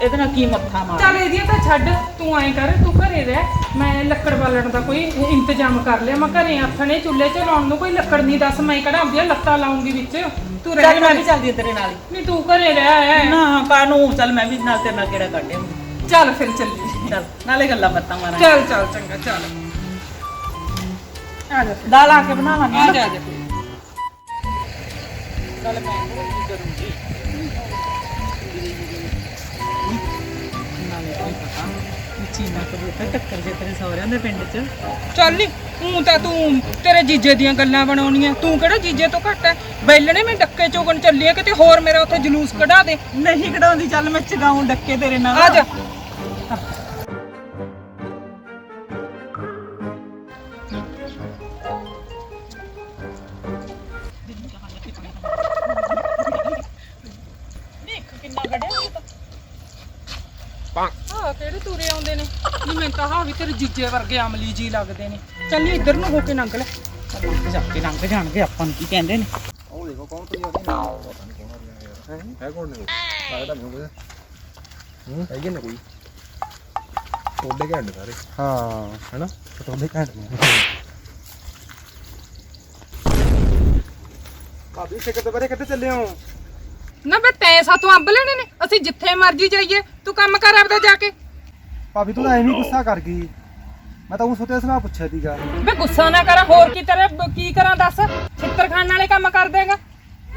ਇਹਦੇ ਨਾਲ ਕੀ ਮੱਥਾ ਮਾਰ। ਚੱਲ ਇਹਦੀਆਂ ਤਾਂ ਛੱਡ, ਤੂੰ ਐਂ ਕਰ, ਤੂੰ ਘਰੇ ਰਹਿ। ਮੈਂ ਲੱਕੜ ਬਾਲਣ ਦਾ ਕੋਈ ਇੰਤਜ਼ਾਮ ਕਰ ਲਿਆ। ਮੈਂ ਘਰੇ ਆਥਣੇ ਚੁੱਲ੍ਹੇ 'ਚ ਲਾਉਣ ਨੂੰ ਕੋਈ ਲੱਕੜ ਨਹੀਂ। ਦੱਸ ਮੈਂ ਕਿਹੜਾ ਆਪਣੀਆਂ ਲੱਤਾਂ ਲਾਉਂਗੀ ਵਿੱਚ? ਤੂੰ ਰਹਿ। ਚੱਲ ਮੈਂ ਵੀ ਚੱਲਦੀ ਤੇਰੇ ਨਾਲ ਹੀ। ਨਹੀਂ ਤੂੰ ਘਰੇ ਰਹਿ। ਨਾ ਕਾਨੂੰ, ਚੱਲ ਮੈਂ ਵੀ ਨਾਲ ਤੇਰੇ ਨਾਲ ਕਿਹੜਾ ਕੱਢਿਆ। ਚੱਲ ਫਿਰ ਚੱਲੀ। ਚੱਲ ਨਾਲੇ ਗੱਲਾਂ ਬਾਤਾਂ ਮਾਰਾਂ। ਚੱਲ ਚੱਲ ਚੰਗਾ, ਚੱਲ ਆ ਜਾ ਦਾਲ ਆ ਕੇ ਬਣਾਵਾਂਗੇ। ਆ ਜਾ। ਚੱਲ ਮੈਂ ਕੀ ਕਰੂੰਗੀ, ਨਾਲੇ ਕੋਈ ਪਤਾ ਚੀਨਾ ਕਬੂਤਰ ਟੱਕਰ ਜੇ ਤੇਰੇ ਸਹੁਰਿਆਂ ਦੇ ਪਿੰਡ 'ਚ। ਚੱਲ ਨੀ, ਤਾਂ ਤੂੰ ਤੇਰੇ ਜੀਜੇ ਦੀਆਂ ਗੱਲਾਂ ਬਣਾਉਣੀਆਂ। ਤੂੰ ਕਿਹੜਾ ਜੀਜੇ ਤੋਂ ਘੱਟ ਹੈ? ਬੈਲਣੇ ਮੈਂ ਡੱਕੇ ਚੋਗਣ ਚੱਲੀ ਆ, ਕਿਤੇ ਹੋਰ ਮੇਰਾ ਉੱਥੇ ਜਲੂਸ ਕਢਾ ਦੇ। ਨਹੀਂ ਕਢਾਉਂਦੀ, ਚੱਲ ਮੈਂ ਚਗਾਉਂ ਡੱਕੇ ਤੇਰੇ ਨਾਲ। ਆ ਜਾ। ਹਾਂ ਕਿਹੜੇ ਤੁਰੇ ਆਉਂਦੇ ਨੇ? ਨਹੀਂ ਮੈਂ ਤਾਂ ਹਾਂ ਵੀ ਤੇਰੇ ਜੀਜੇ ਵਰਗੇ ਅਮਲੀ ਜੀ ਲੱਗਦੇ ਨੇ। ਚੱਲ ਨੀ ਇੱਧਰ ਨੂੰ ਹੋ ਕੇ ਲੰਘ ਲੈ। ਜਾ ਕੇ ਲੰਘ ਜਾਣਗੇ, ਆਪਾਂ ਨੂੰ ਕੀ ਕਹਿੰਦੇ ਨੇ। ਉਹ ਦੇਖੋ ਕੌਣ ਤੁਰੀ ਆਉਂਦੀ ਨਾ ਪਤਾ ਨਹੀਂ ਕੌਣ ਆ ਰਿਹਾ ਹੈ ਕੌਣ ਨੇ ਲੱਗਦਾ ਮੈਨੂੰ ਕੋਈ ਹੈਗੇ ਨਾ ਕੋਈ ਟੋਡੇ ਘੈਂਟ ਸਾਰੇ ਹਾਂ ਹੈਨਾ ਟੋਡੇ ਘੈਂਟ ਨੇ ਭਾਬੀ ਸਿੱਕੇ ਤੋਂ ਬਾਰੇ ਕਿੱਥੇ ਚੱਲੇ ਹੋ? ਨਾ ਬੇ ਤੈਂ ਸਾਥੋਂ ਅੰਬ ਲੈਣੇ ਨੇ? ਅਸੀਂ ਜਿੱਥੇ ਮਰਜੀ ਜਾਈਏ, ਤੂੰ ਕੰਮ ਕਰ ਆਪਦਾ ਜਾ ਕੇ। ਭਾਬੀ ਤੂੰ ਤਾਂ ਐਵੇਂ ਗੁੱਸਾ ਕਰ ਗਈ, ਮੈਂ ਤਾਂ ਉਹ ਸੋਤੇ ਸੁਭਾਅ ਪੁੱਛਿਆ ਸੀਗਾ। ਬੇ ਗੁੱਸਾ ਨਾ ਕਰ, ਹੋਰ ਕੀ ਤੇਰੇ ਕੀ ਕਰਾਂ ਦੱਸ? ਛਿੱਤਰ ਖਾਣ ਵਾਲੇ ਕੰਮ ਕਰ ਦੇਗਾ।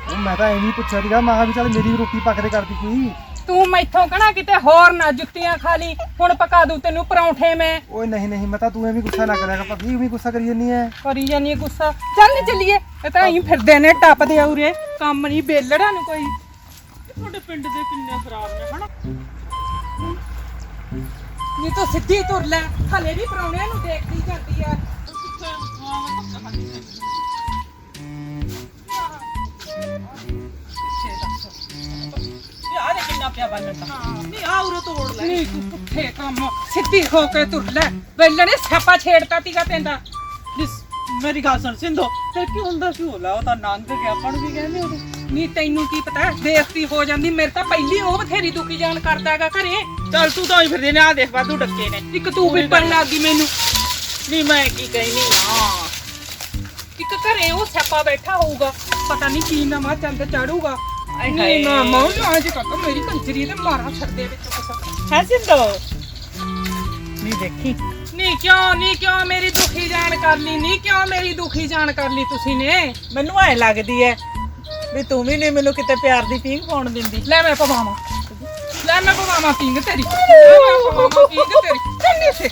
ਉਹ ਮੈਂ ਤਾਂ ਐਵੇਂ ਪੁੱਛਿਆ ਸੀਗਾ, ਮੈਂ ਕਿਹਾ ਵੀ ਚੱਲ ਮੇਰੀ ਵੀ ਰੋਟੀ ਪੱਕਦੇ ਕਰਦੀ ਕੋਈ। ਤੂੰ ਮੈਥੋਂ ਕਹਣਾ ਕਿਤੇ ਹੋਰ ਨਾ ਜੁੱਤੀਆਂ ਖਾ ਲਈ। ਹੁਣ ਪਕਾ ਦੂ ਤੈਨੂੰ ਪਰੌਂਠੇ ਮੈਂ। ਓਏ ਨਹੀਂ ਨਹੀਂ, ਮੈਂ ਤਾਂ ਤੂੰ ਐਵੇਂ ਗੁੱਸਾ ਨਾ ਕਰਿਆ ਕਰ ਭਾਬੀ, ਐਵੇਂ ਗੁੱਸਾ ਕਰੀ ਜਾਂਦੀ ਐ। ਕਰੀ ਜਾਨੀ ਹੈ ਗੁੱਸਾ। ਚੱਲ ਨੀ ਚੱਲੀਏ, ਇਹ ਤਾਂ ਅਸੀਂ ਫਿਰਦੇ ਨੇ ਟੱਪਦੇ ਉਰੇ, ਕੰਮ ਨਹੀਂ ਬੇਲੜਾ ਨੂੰ ਕੋਈ। ਤੁਹਾਡੇ ਪਿੰਡ ਦੇ ਕਿੰਨੇ ਖਰਾਬ ਨੇ ਹਨਾ। ਨਹੀਂ ਤੂੰ ਸਿੱਧੀ ਤੁਰ ਲੈ, ਹਲੇ ਵੀ ਪਰੌਣਿਆਂ ਨੂੰ ਦੇਖਦੀ ਜਾਂਦੀ ਆ। ਯਾਰ ਇਹ ਕਿੰਨਾ ਪਿਆ ਬੰਨਣ ਤਾਂ। ਨਹੀਂ ਆ ਉਰੇ ਤੋੜ ਲੈ। ਨਹੀਂ ਤੂੰ ਪੁੱਠੇ ਕੰਮ ਸਿੱਧੀ ਹੋ ਕੇ ਤੁਰ ਲੈ। ਵੇਲਣੇ ਸਿਆਪਾ ਛੇੜਤਾ ਤੀਗਾ ਤੈਂਦਾ। ਮੇਰੀ ਗੱਲ ਸੁਣ ਸਿੰਧੋ, ਤੇ ਕੀ ਹੁੰਦਾ ਸੀ? ਹੋਲਾ ਉਹ ਤਾਂ ਨੰਗ ਗਿਆ, ਆਪਾਂ ਨੂੰ ਕੀ ਕਹਿੰਦੇ ਉਹ? ਨਹੀਂ ਤੈਨੂੰ ਕੀ ਪਤਾ, ਬੇਇੱਜ਼ਤੀ ਹੋ ਜਾਂਦੀ। ਮੇਰੇ ਤਾਂ ਪਹਿਲੀ ਉਹ ਬਥੇਰੀ ਦੁਖੀ ਜਾਨ ਕਰਦਾ ਹੈਗਾ ਘਰੇ। ਚੱਲ ਤੂੰ ਤਾਂ ਹੀ ਫਿਰਦੇ ਨੇ, ਆ ਦੇਖ ਵਾਧੂ ਡੱਕੇ ਨੇ। ਇੱਕ ਤੂੰ ਵੀ ਪੜਨ ਲੱਗ ਗਈ ਮੈਨੂੰ। ਨਹੀਂ ਮੈਂ ਕੀ ਕਹਿਨੀ ਆ, ਇੱਕ ਘਰੇ ਉਹ ਸਿਆਪਾ ਬੈਠਾ ਹੋਊਗਾ, ਪਤਾ ਨਹੀਂ ਕੀ ਨਵਾਂ ਚੰਦ ਚਾੜੂਗਾ। ਆਏ ਨਹੀਂ ਹਾਏ। ਨਾ ਮਾਂ ਅੱਜ ਤੱਕ ਮੇਰੀ ਕੰਜਰੀ ਦੇ ਮਾਰਾਂ ਛੱਡੇ ਵਿੱਚ ਕੁਛ। ਹੈ ਸਿੰਧੋ? ਨਹੀਂ ਦੇਖੀ ਨਹੀਂ ਕਿਉਂ ਮੇਰੀ ਦੁਖੀ ਜਾਨ ਕਰ ਲਈ? ਨਹੀਂ ਕਿਉਂ ਮੇਰੀ ਦੁਖੀ ਜਾਨ ਕਰ ਲਈ ਤੁਸੀਂ ਨੇ? ਮੈਨੂੰ ਐ ਲੱਗਦੀ ਐ ਵੀ ਤੂੰ ਵੀ ਨਹੀਂ ਮੈਨੂੰ ਕਿਤੇ ਪਿਆਰ ਦੀ ਪੀਂਘ ਪਾਉਣ ਦਿੰਦੀ। ਲੈ ਮੈਂ ਪਵਾਵਾਂ ਪੀਂਗ ਤੇਰੀ। ਚੱਲੀ ਸੇ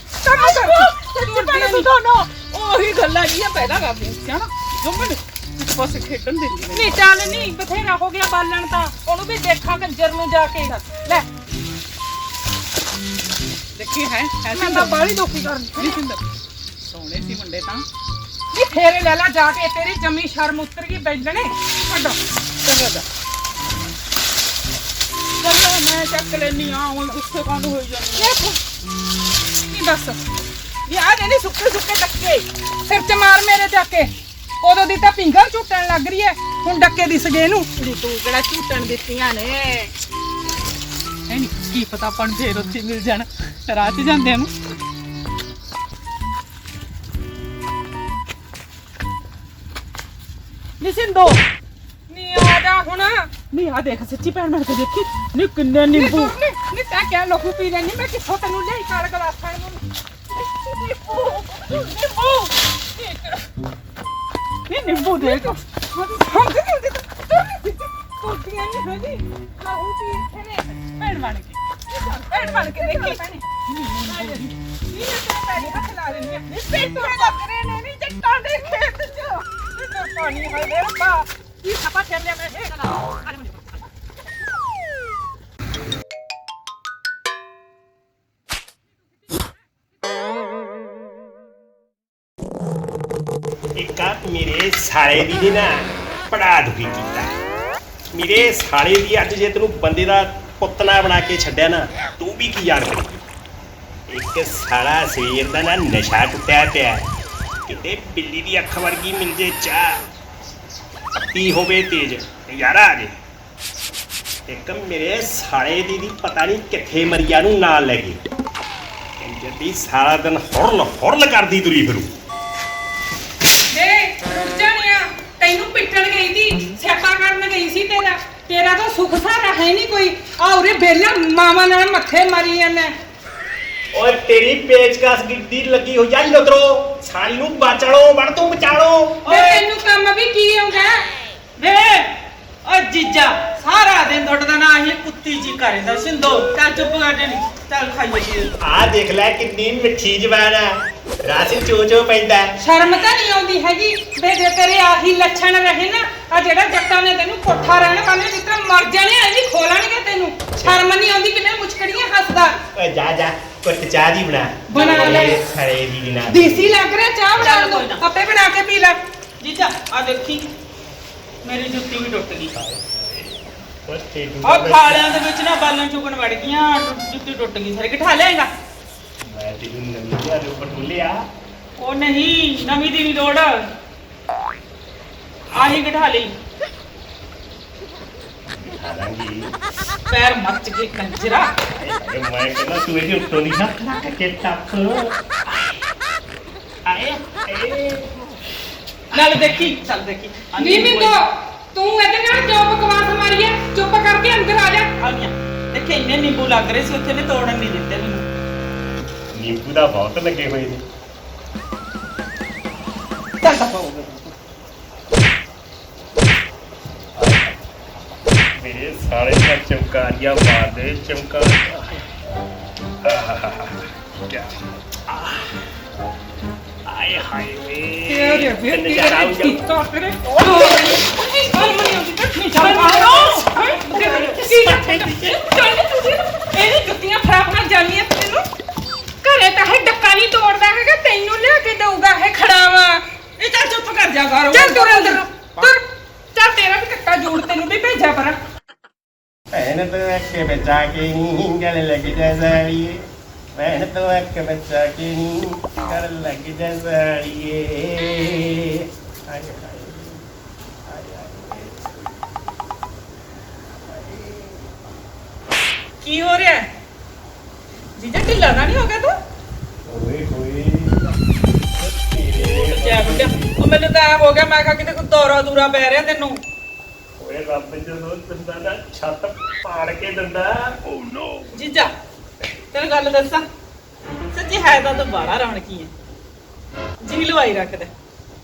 ਉਹੀ ਗੱਲਾਂ ਨਹੀਂ ਪੈਦਾ ਕਰਦੀਆਂ ਸੀ ਹਨਾ, ਜੋ ਮੈਨੂੰ ਇੱਕ ਪਾਸੇ ਖੇਡਣ ਦਿੰਦੀ ਨਹੀਂ ਚੱਲ ਨਹੀਂ ਬਥੇਰਾ ਹੋ ਗਿਆ ਬਾਲਣ ਤਾਂ, ਉਹਨੂੰ ਵੀ ਦੇਖਾਂ ਕੰਜਰ ਨੂੰ ਜਾ ਕੇ। ਲੈ ਦੇਖੀ ਹੈ ਮੈਂ ਤਾਂ ਬਾਹਲੀ ਦੁਖੀ ਕਰ ਲਈ। ਸਿੰਦਰ ਸੋਹਣੇ ਸੀ ਮੁੰਡੇ ਤਾਂ, ਨੀ ਫੇਰੇ ਲੈ ਲਾ ਜਾ ਕੇ ਤੇਰੀ ਜੰਮੀ ਸ਼ਰਮ ਉਤਰ ਗਈ ਬੈਲਣੇ ਛੱਡ ਚੰਗਾ ਜਾ ਚੱਲ ਮੈਂ ਚੱਕ ਲੈਣੀ ਆ ਹੁਣ ਗੁੱਸੇ ਕਾਹਨੂੰ ਹੋਈ ਜਾਂਦੀ ਕੀ ਦੱਸ ਯਾਰ ਇਹਨੇ ਸੁੱਕੇ ਸੁੱਕੇ ਡੱਕੇ ਸਿਰ ਚ ਮਾਰ ਮੇਰੇ ਤੇ ਆ ਕੇ ਉਦੋਂ ਦੀ ਤਾਂ ਪਿੰਗਲ ਝੂਟਣ ਲੱਗ ਰਹੀ ਐ ਹੁਣ ਡੱਕੇ ਦਿਸ ਗਏ ਇਹਨੂੰ ਤੂੰ ਕਿਹੜਾ ਝੂਟਣ ਦਿੱਤੀਆਂ ਨੇ ਐ ਨੀ ਕੀ ਪਤਾ ਆਪਾਂ ਨੂੰ ਫੇਰ ਉੱਥੇ ਮਿਲ ਜਾਣ ਰਾਹ 'ਚ ਜਾਂਦਿਆਂ ਨੂੰ ਨਿਸਿੰਦੋ ਨੀ ਆ ਜਾ ਹੁਣ ਨੀ ਆ ਦੇਖ ਸੱਚੀ ਭੈਣ ਬਣ ਕੇ ਦੇਖੀ ਨੀ ਕਿੰਨੇ ਨਿੰਬੂ ਨੀ ਤੈਂ ਕਿਆ ਲਹੂ ਪੀ ਲੈਣੀ ਮੈਂ ਕਿੱਥੋਂ ਤੈਨੂੰ ਲਿਆਈ ਕਾਲ ਗਲਾਸ ਖਾਣ ਨੂੰ ਨਿੰਬੂ ਦੇਖ ਕੁੱਤੀਆਂ ਨਹੀਂ ਹੈਗੀ ਲਹੂ ਪੀ ਇੱਥੇ ਨੇ ਭੈਣ ਬਣ ਕੇ ਦੇਖੀ ਭੈਣੇ ਨੀ ਤੇਰੇ ਪੈਰੀ ਹੱਥ ਲਾ ਲੈਣੀ ਨੀ ਪੇਟੂ ਲੱਗ ਰਹੇ ਨੇ ਨੀ ਜੱਟਾਂ ਦੇ ਖੇਤ 'ਚ ਪਾਣੀ ਹੈ ਦੇ ਰੱਬਾ ਕੀ ਖਪਾ ਕਰ ਲਿਆ ਮੈਂ ਇਹ ਇੱਕ ਆ ਮੇਰੇ ਸਾਲੇ ਦੀ ਨਾ ਬੜਾ ਦੁਖੀ ਕੀਤਾ ਮੇਰੇ ਸਾਲੇ ਦੀ ਅੱਜ ਜੇ ਤੈਨੂੰ ਬੰਦੇ ਦਾ ਪੁੱਤ ਨਾ ਬਣਾ ਕੇ ਛੱਡਿਆ ਨਾ ਤੂੰ ਵੀ ਕੀ ਯਾਦ ਕਰੇਂਗੀ ਇੱਕ ਸਾਲਾ ਸਰੀਰ ਦਾ ਨਾ ਨਸ਼ਾ ਟੁੱਟਿਆ ਪਿਆ ਕਿਤੇ ਬਿੱਲੀ ਦੀ ਅੱਖ ਵਰਗੀ ਮਿਲ ਜੇ ਚਾਹ ਪੀ ਹੋਵੇ ਤੇਜ ਨਜ਼ਾਰਾ ਆ ਜੇ ਇੱਕ ਮੇਰੇ ਸਾਲੇ ਦੀ ਪਤਾ ਨਹੀਂ ਕਿੱਥੇ ਮਰੀਆ ਨੂੰ ਨਾਲ ਲੈ ਗਈ ਜੱਦੀ ਸਾਰਾ ਦਿਨ ਹੁਰਲ ਕਰਦੀ ਤੁਰੀ ਫਿਰੂ ਵੇ ਰੁਕ ਜਾਣਿਆ ਤੈਨੂੰ ਪਿੱਟਣ ਗਈ ਸੀ ਸਿਆਪਾ ਕਰਨ ਗਈ ਸੀ ਤੇਰਾ ਤਾਂ ਸੁੱਖ ਸਾਰਾ ਹੈ ਨਹੀਂ ਕੋਈ ਆ ਉਰੇ ਬੇਲਾ ਮਾਵਾਂ ਨਾਲ ਮੱਥੇ ਮਾਰੀ ਜਾਂਦਾ ਓਏ ਤੇਰੀ ਪੇਚਕਸ ਗਿੱਡੀ ਲੱਗੀ ਹੋਈ ਆ ਲੋਤਰੋ ਸਾਲੀ ਨੂੰ ਬਚਾਲੋ ਵੜ ਤੂੰ ਬਚਾਲੋ ਵੇ ਤੈਨੂੰ ਕੰਮ ਵੀ ਕੀ ਆਉਂਦਾ ਵੇ ਓ ਜੀਜਾ ਸਾਰਾ ਦਿਨ ਤੁਹਾਡਾ ਦਾ ਨਾ ਇਹ ਕੁੱਤੀ ਜੀ ਕਰਦਾ ਸਿੰਦੋ ਚੱਲ ਚੁੱਪ ਕਰ ਜਾ ਚੱਲ ਖਾਈਏ ਜੀ ਆ ਦੇਖ ਲੈ ਕਿੰਨੀ ਮਿੱਠੀ ਜ਼ਬਾਨ ਆ ਰਾਸਿ ਚੋ ਪੈਂਦਾ ਸ਼ਰਮ ਤਾਂ ਨਹੀਂ ਆਉਂਦੀ ਹੈਗੀ ਵੇ ਜੇ ਤੇਰੇ ਆਹੀ ਲੱਛਣ ਰਹੇ ਨਾ ਆ ਜਿਹੜਾ ਜੱਟਾਂ ਨੇ ਤੈਨੂੰ ਕੋਠਾ ਰਹਿਣ ਵਾਲੇ ਜਿੱਦਾਂ ਮਰ ਜਾਣੇ ਐ ਵੀ ਖੋਲਣਗੇ ਤੈਨੂੰ ਸ਼ਰਮ ਨਹੀਂ ਆਉਂਦੀ ਕਿਵੇਂ ਮੁਚਕੜੀਆਂ ਹੱਸਦਾ ਓਏ ਜਾ ਕੁੱਟ ਚਾਹ ਦੀ ਬਣਾ ਲੈ। ਖੜੇ ਦੀ ਨਾ ਦੇਸੀ ਲੱਗ ਰਿਹਾ ਚਾਹ ਬਣਾ ਚੱਲ ਕੋਈ ਲਓ ਨਾ। ਆਪੇ ਬਣਾ ਕੇ ਪੀ ਲੈ ਜੀਜਾ ਆ ਦੇਖੀ ਮੇਰੀ ਜੁੱਤੀ ਵੀ ਟੁੱਟ ਗਈ ਓਏ ਤੇਰੀ ਆ ਖਾਲਿਆਂ ਦੇ ਵਿੱਚ ਨਾ ਬਾਲਾਂ ਚੁਗਣ ਵੜ ਗਈਆਂ ਜੁੱਤੀ ਟੁੱਟ ਗਈ ਸਾਰੇ ਕਿਠਾ ਲਿਆਏਗਾ ਮੈਂ ਤੈਨੂੰ ਨਵੀਂ ਦੇ ਉੱਪਰ ਟੁੱਲਿਆ ਉਹ ਨਹੀਂ ਨਵੀਂ ਦੀ ਨਹੀਂ ਲੋੜ ਆਹੀ ਕਿਠਾ ਲਈ ਹਾਲਾਂਗੀ ਪੈਰ ਮੱਚ ਕੇ ਕੰਜਰਾ ਮੈਂ ਕਹਿੰਦਾ ਤੂੰ ਇਹਦੇ ਉੱਤੋਂ ਨਹੀਂ ਹੱਥ ਰੱਖ ਕੇ ਟੱਪ ਆਏ ਨਾਲ ਦੇਖੀ ਚੱਲ ਦੇਖੀ ਨੀ ਮਿੰਦੋ ਤੂੰ ਇਹਦੇ ਨਾਲ ਕਿਉਂ ਬਕਵਾਸ ਮਾਰੀ ਐ ਚੁੱਪ ਕਰਕੇ ਅੰਦਰ ਆ ਜਾ ਆ ਗਿਆ ਦੇਖੇ ਇੰਨੇ ਨਿੰਬੂ ਲੱਗ ਰਹੇ ਸੀ ਉੱਥੇ ਨੇ ਤੋੜਨ ਨਹੀਂ ਦਿੱਤੇ ਮੈਨੂੰ ਨਿੰਬੂ ਦਾ ਬਹੁਤ ਲੱਗੇ ਹੋਏ ਨੇ ਚੱਲ ਤਾਂ ਪਾਉਗੇ ਮੇਰੇ ਸਾਰੇ ਨਾਲ ਚਮਕਾਰੀਆਂ ਮਾਰਦੇ ਚਮਕਾਰ ਆਏ ਹਾਏ ਤੇਰੇ ਫਿਰ ਨਜ਼ਾਰਾ ਆਊ ਤੇਰੇ ਜਾ ਟਿੱਕਾ ਤੇਰੇ ਸ਼ਰਮ ਨਹੀਂ ਆਉਂਦੀ ਤੇ ਨਹੀਂ ਸ਼ਰਮ ਇਹਦੀ ਜੁੱਤੀਆਂ ਖਰਾਬ ਨਾਲ ਜਾਣੀਆਂ ਤੈਨੂੰ ਘਰੇ ਤਾਂ ਇਹ ਡੱਕਾ ਨਹੀਂ ਤੋੜਦਾ ਹੈਗਾ ਤੈਨੂੰ ਲਿਆ ਕੇ ਦਊਗਾ ਇਹ ਖੜਾਵਾ ਇਹ ਚੱਲ ਚੁੱਪ ਕਰ ਜਾ ਬਾਹਰੋਂ ਚੱਲ ਤੁਰ ਅੰਦਰ ਤੁਰ ਚੱਲ ਤੇਰਾ ਵੀ ਕੱਟਾ ਜੋੜ ਤੈਨੂੰ ਵੀ ਭੇਜਿਆ ਪਰ ਭੈਣ ਤੋਂ ਅੱਕੇ ਬਚਾ ਕੇ ਨਹੀਂ ਗਲ ਲੱਗ ਜਾ ਸਾਲੀਏ ਭੈਣ ਤੋਂ ਅੱਕੇ ਬਚਾ ਕੇ ਨਹੀਂ ਗਲ ਲੱਗ ਜਾ ਸਾਲੀਏ ਹਾਏ ਹਾਏ ਕੀ ਹੋ ਰਿਹਾ ਹੈ? ਜੀਜਾ ਢਿੱਲਾ ਤਾਂ ਨਹੀਂ ਹੋ ਗਿਆ ਤੂੰ ਓਏ ਹੋਏ ਕਿਆ ਬੁੱਢਾ ਉਹ ਮੈਨੂੰ ਤਾਂ ਐਂ ਹੋ ਗਿਆ ਮੈਂ ਕਿਹਾ ਕਿਤੇ ਕੋਈ ਦੌਰਾ ਦੂਰਾ ਪੈ ਰਿਹਾ ਤੈਨੂੰ ਓਏ ਰੱਬ ਜਦੋਂ ਦਿੰਦਾ ਨਾ ਛੱਤ ਪਾੜ ਕੇ ਦਿੰਦਾ ਓ ਨੋ ਜੀਜਾ ਤੈਨੂੰ ਗੱਲ ਦੱਸਾਂ ਸੱਚੀ ਹੈ ਤਾਂ ਤੂੰ ਬਾਹਲਾ ਰੌਣਕੀ ਹੈ ਜੀ ਲਵਾਈ ਰੱਖਦਾ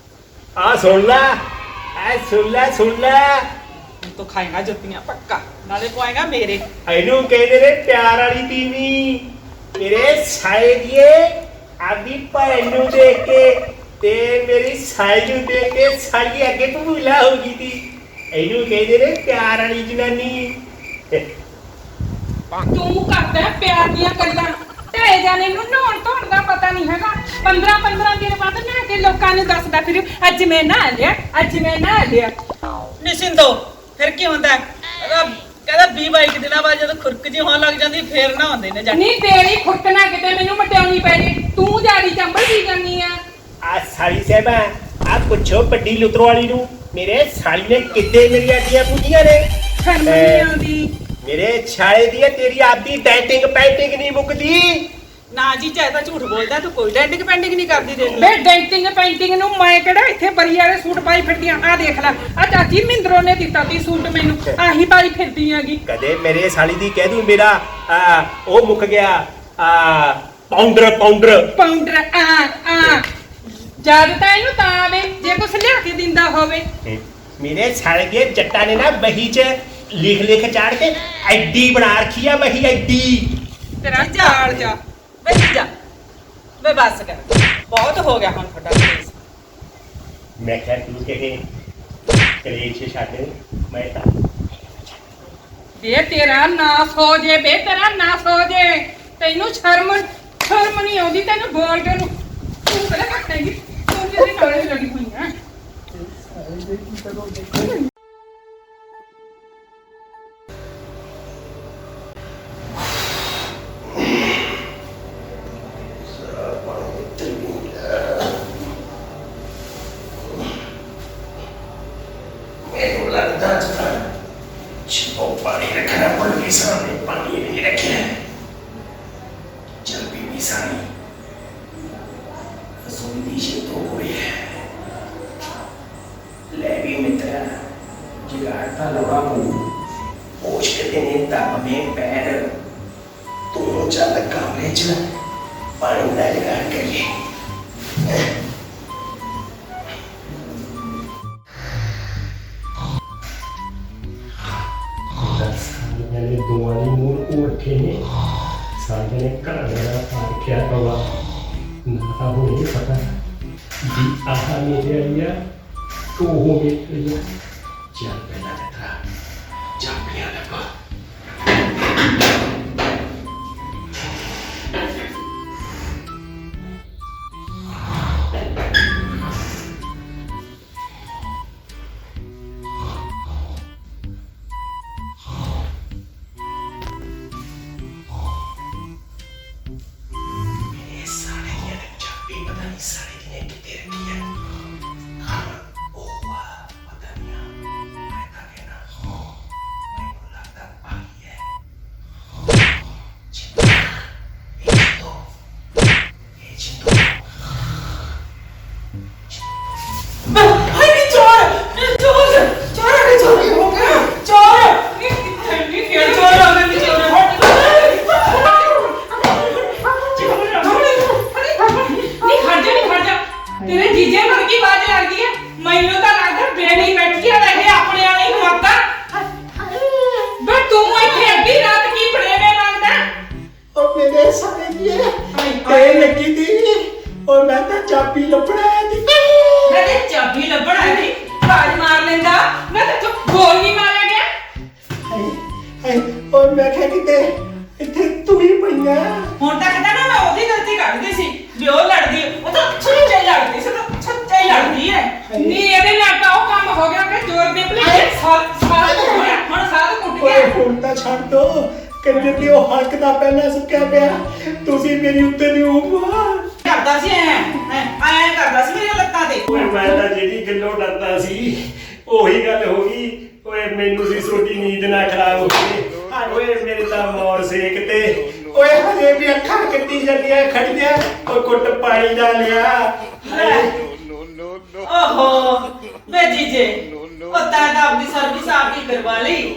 ਆ ਸੁਣ ਲੈ ਐ ਸੁਣ ਲੈ ਤੂੰ ਖਾਏਗਾ ਜੁੱਤੀਆਂ ਪੱਕਾ ਨਾਲੇ ਪਵਾਏਗਾ ਮੇਰੇ ਇਹਨੂੰ ਕਹਿੰਦੇ ਨੇ ਪਿਆਰ ਵਾਲੀ ਤੀਵੀਂ ਮੇਰੇ ਸਾਏ ਦੀਏ ਆਦੀ ਭੈਣ ਨੂੰ ਦੇਖ ਕੇ ਤੇ ਮੇਰੀ ਸਾਈ ਨੂੰ ਦੇਖ ਕੇ ਸਾਈ ਅੱਗੇ ਭੂਲਾ ਹੋ ਗਈ ਤੀ ਇਹਨੂੰ ਕਹਿੰਦੇ ਨੇ ਪਿਆਰ ਵਾਲੀ ਜਨਾਨੀ ਤੂੰ ਕਰਦਾ ਪਿਆਰ ਦੀਆਂ ਗੱਲਾਂ ਤੇ ਜਾਨੇ ਨੂੰ ਨਹਾਉਣ ਧੋਣ ਦਾ ਪਤਾ ਨਹੀਂ ਹੈਗਾ 15 ਦਿਨ ਬਾਅਦ ਨਹਾ ਕੇ ਲੋਕਾਂ ਨੂੰ ਦੱਸਦਾ ਫਿਰ ਅੱਜ ਮੈਂ ਨਹਾ ਲਿਆ ਅੱਜ ਮੈਂ ਨਹਾ ਲਿਆ। ਨੀ ਸਿੰਦੋ ਫਿਰ ਕੀ ਹੁੰਦਾ ਕਹਿੰਦਾ 20-22 ਦਿਨਾਂ ਬਾਅਦ ਜਦੋਂ ਖੁਰਕ ਜੀ ਹੋਣ ਲੱਗ ਜਾਂਦੀ ਫੇਰ ਨਾ ਹੁੰਦੇ ਨੇ ਨਹੀਂ ਤੇਰੀ ਖੁਰਕਣਾ ਕਿਤੇ ਮੈਨੂੰ ਮਟਿਆਉਣੀ ਪੈ ਜੇ ਤੂੰ ਜਾੜੀ ਚੰਬਲ ਦੀ ਜਾਨੀ ਆ ਸਾਲੀ ਸਾਹਿਬਾ ਆ ਪੁੱਛੋ ਵੱਡੀ ਲੁਤਰੋ ਵਾਲੀ ਨੂੰ ਮੇਰੇ ਸਾਲੀ ਨੇ ਕਿੱਦੇ ਮੇਰੀ ਅੱਡੀਆਂ ਪੂਜੀਆਂ ਨੇ ਸ਼ਰਮ ਨਹੀਂ ਆਉਂਦੀ। ਮੇਰੇ ਛਾਲੇ ਦੀ ਤੇਰੀ ਆਪਦੀ ਡੈਂਟਿੰਗ ਪੈਂਟਿੰਗ ਨਹੀਂ ਮੁੱਕਦੀ। ਨਾ ਜੀ ਚਾਹੇ ਤਾਂ ਝੂਠ ਬੋਲਦਾ ਤੂੰ ਕੋਈ ਡੈਂਟਿੰਗ ਪੈਂਟਿੰਗ ਨਹੀਂ ਕਰਦੀ ਦੇਖ ਲੈ। ਬੇ ਡੈਂਟਿੰਗ ਪੈਂਟਿੰਗ ਨੂੰ ਮੈਂ ਕਿਹੜਾ ਇੱਥੇ ਬਰੀ ਵਾਲੇ ਸੂਟ ਪਾਈ ਫਿਰਦੀਆਂ ਆ ਦੇਖ ਲੈ ਆ ਚਾਚੀ ਮਿੰਦਰੋ ਨੇ ਦਿੱਤਾ ਤੀ ਸੂਟ ਮੈਨੂੰ ਆਹੀ ਪਾਈ ਫਿਰਦੀ ਆਗੀ। ਕਦੇ ਮੇਰੇ ਸਾਲੀ ਦੀ ਕਹਿ ਦੂੰ ਮੇਰਾ ਉਹ ਮੁੱਕ ਗਿਆ ਪਾਊਂਡਰ ਆ ਜਦ ਤਾਂ ਇਹਨੂੰ ਤਾਂ ਆਵੇ ਜੇ ਕੁਛ ਲਿਆ ਕੇ ਦਿੰਦਾ ਹੋਵੇ। ਮੇਰੇ ਸਾਲੇ ਦੇ ਜੱਟਾਂ ਨੇ ਨਾ ਬਹੀ 'ਚ ਲਿਖ ਚਾੜ ਕੇ ਐਡੀ ਬਣਾ ਰੱਖੀ ਆ ਬਹੀ ਐਡੀ। ਤੇਰਾ ਚਾਲ ਜਾ ਜਾ ਵੇ ਬਸ ਕਰ ਬਹੁਤ ਹੋ ਗਿਆ ਹੁਣ ਤੁਹਾਡਾ ਕੇਸ। ਮੈਂ ਕਿਹਾ ਤੂੰ ਕਹੇ ਕਲੇਸ਼ ਛੱਡ ਮੈਂ ਤਾਂ ਬੇ ਤੇਰਾ ਨਾਸ ਹੋ ਜੇ ਬੇ ਤੇਰਾ ਨਾਸ ਹੋ ਜੇ ਤੈਨੂੰ ਸ਼ਰਮ ਨਹੀਂ ਆਉਂਦੀ ਤੈਨੂੰ ਬੋਲ ਕੇ ਨੂੰ ਤੂੰ ਪਹਿਲਾਂ ਕੱਟੇਂਗੀ ਤੂੰ ਜਿਹਦੇ ਨਾਲ ਹੀ ਲੱਗੀ ਹੋਈ ਹੈ। ਮੈਨੂੰ ਲੱਗਦਾ ਚਲੋ ਪਾਣੀ ਰੱਖਣਾ ਪੜ ਕੇ ਸਾਹਮਣੇ ਪਾਣੀ ਨਹੀਂ ਰੱਖਿਆ ਚਲ ਵੀ ਸਾਨੀ ਰਸੋਈ ਦੀ ਸ਼ੇ ਤੋਂ ਹੋਈ ਹੈ ਲੈ ਵੀ ਮਿੱਤਰਾ ਜਿਗਾਰਤਾ ਲਵਾ ਮੂੰਹ ਪੋਛ ਕੇ ਦੇਨੇ ਤਾਂ ਮੈਂ ਪੈਰ ਤੂੰ ਚੱਲ ਕਮਰੇ ਚ ਪਾਣੀ ਦਾ ਜਗਾੜ ਕਰੀਏ ਸਾਨੇ ਦੋਵਾਂ ਦੀ ਮੂਰ ਉੱਠੇ ਨੇ ਸਾਨੇ ਨੇ ਘਰ ਦਾ ਪਾਰ ਕਿਆ ਕਵਾ ਨਾ ਤਾਂ ਉਹ ਨਹੀਂ ਪਤਾ ਦੀ ਆਹ ਮੇਰੇ ਲਿਆ ਤੋ ਹੋ ਮੇਰੇ ਚੱਲ ਪਹਿਲਾਂ ਬਤਾ ਚਾਪੀਆਂ ਲਗਾ ਤੇਰੇ ਜੀਜੇ ਵਰਗੀ ਬਾਜ ਲੱਗਦੀ ਹੈ ਮੈਨੂੰ ਤਾਂ ਲੱਗਦਾ ਬੇੜੀ ਬੈਠੀ ਆ ਰਹੇ ਆਪਣੇ ਵਾਲੀ ਨੂੰ ਆਤਾ ਬੇ ਤੂੰ ਇੱਥੇ ਅੱਧੀ ਰਾਤ ਕੀ ਫੜੇਵੇਂ ਮੰਗਦਾ ਉਹ ਮੇਰੇ ਸਾਲੇ ਦੀ ਤੇ ਲੱਗੀ ਦੀ ਔਰ ਮੈਂ ਤਾਂ ਚਾਬੀ ਲੱਭਣਾ ਦੀ ਮੈਂ ਤੇ ਚਾਬੀ ਲੱਭਣਾ ਦੀ ਬਾਜ ਮਾਰ ਲੈਂਦਾ ਮੈਂ ਤਾਂ ਤੂੰ ਗੋਲ ਨਹੀਂ ਮਾਰਿਆ ਗਿਆ ਔਰ ਮੈਂ ਕਿਹਾ ਕਿਤੇ ਇੱਥੇ ਤੂੰ ਹੀ ਪਈਆਂ ਹੁਣ ਤੱਕ ਤਾਂ ਨਾ ਮੈਂ ਉਹਦੀ ਗਲਤੀ ਕੱਢਦੀ ਸੀ ਵੀ ਉਹ ਲੜਦੀ ਉਹ ਤਾਂ ਸੱਚੇ ਲੜਦੀ ਸੀ ਤਾਂ ਸੱਚੇ ਲੜਦੀ ਹੈ ਨਹੀਂ ਇਹਦੇ ਨਾਲ ਤਾਂ ਉਹ ਕੰਮ ਹੋ ਗਿਆ ਕਿ ਜ਼ੋਰ ਦੇ ਭਲੇ ਸਾਲ ਹੋ ਗਿਆ ਹੁਣ ਸਾਲ ਕੁੱਟ ਓਏ ਗਿਆ ਹੁਣ ਤਾਂ ਛੱਡ ਦੋ ਕੰਜਰ ਦੀ ਉਹ ਹੱਕ ਦਾ ਪਹਿਲਾਂ ਸੁੱਕਿਆ ਪਿਆ ਤੁਸੀਂ ਮੇਰੀ ਉੱਤੇ ਦੀ ਉਮਰ ਕਰਦਾ ਸੀ ਐ ਕਰਦਾ ਸੀ ਮੇਰੀਆਂ ਲੱਤਾਂ ਤੇ ਓਏ ਮੈਂ ਤਾਂ ਜਿਹੜੀ ਗੱਲੋਂ ਡਰਦਾ ਸੀ ਉਹੀ ਗੱਲ ਹੋ ਗਈ ਓਏ ਮੈਨੂੰ ਸੀ ਛੋਟੀ ਨੀਂਦ ਨਾ ਖਰਾਬ ਹੋ ਗਈ ਓਏ ਮੇਰੇ ਤਾਂ ਮੌਰ ਸੇਕ ਤੇ ਓਏ ਹਜੇ ਵੀ ਅੱਖਾਂ ਕੱਟੀ ਜਾਂਦੀਆਂ ਖੜੀਆਂ ਓ ਕੁੱਟ ਪਾਣੀ ਦਾ ਲਿਆ ਓਹੋ ਵੇ ਜੀਜੇ ਉਹ ਤਾਂ ਆਪਣੀ ਸਰਵਿਸ ਆਪ ਹੀ ਕਰਵਾ ਲਈ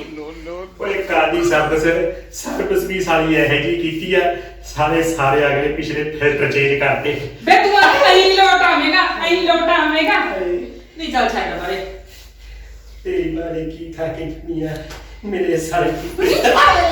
ਓਏ ਕਾਦੀ ਸਰਵਿਸ ਵੀ ਸਾਰੀ ਇਹ ਜੀ ਕੀਤੀ ਆ ਸਾਰੇ ਅਗਲੇ ਪਿਛਲੇ ਫਿਲਟਰ ਚੇਂਜ ਕਰਤੇ ਬੇ ਤੂੰ ਆਹੀਂ ਲੋਟ ਆਵੇਂਗਾ ਨਹੀਂ ਚੱਲ ਛੱਡ ਬਾਰੇ ਤੇਰੀ ਮਾਰੇ ਕੀ ਖਾ ਕੇ ਦੁਨੀਆ ਮੇਰੇ ਸਾਰੇ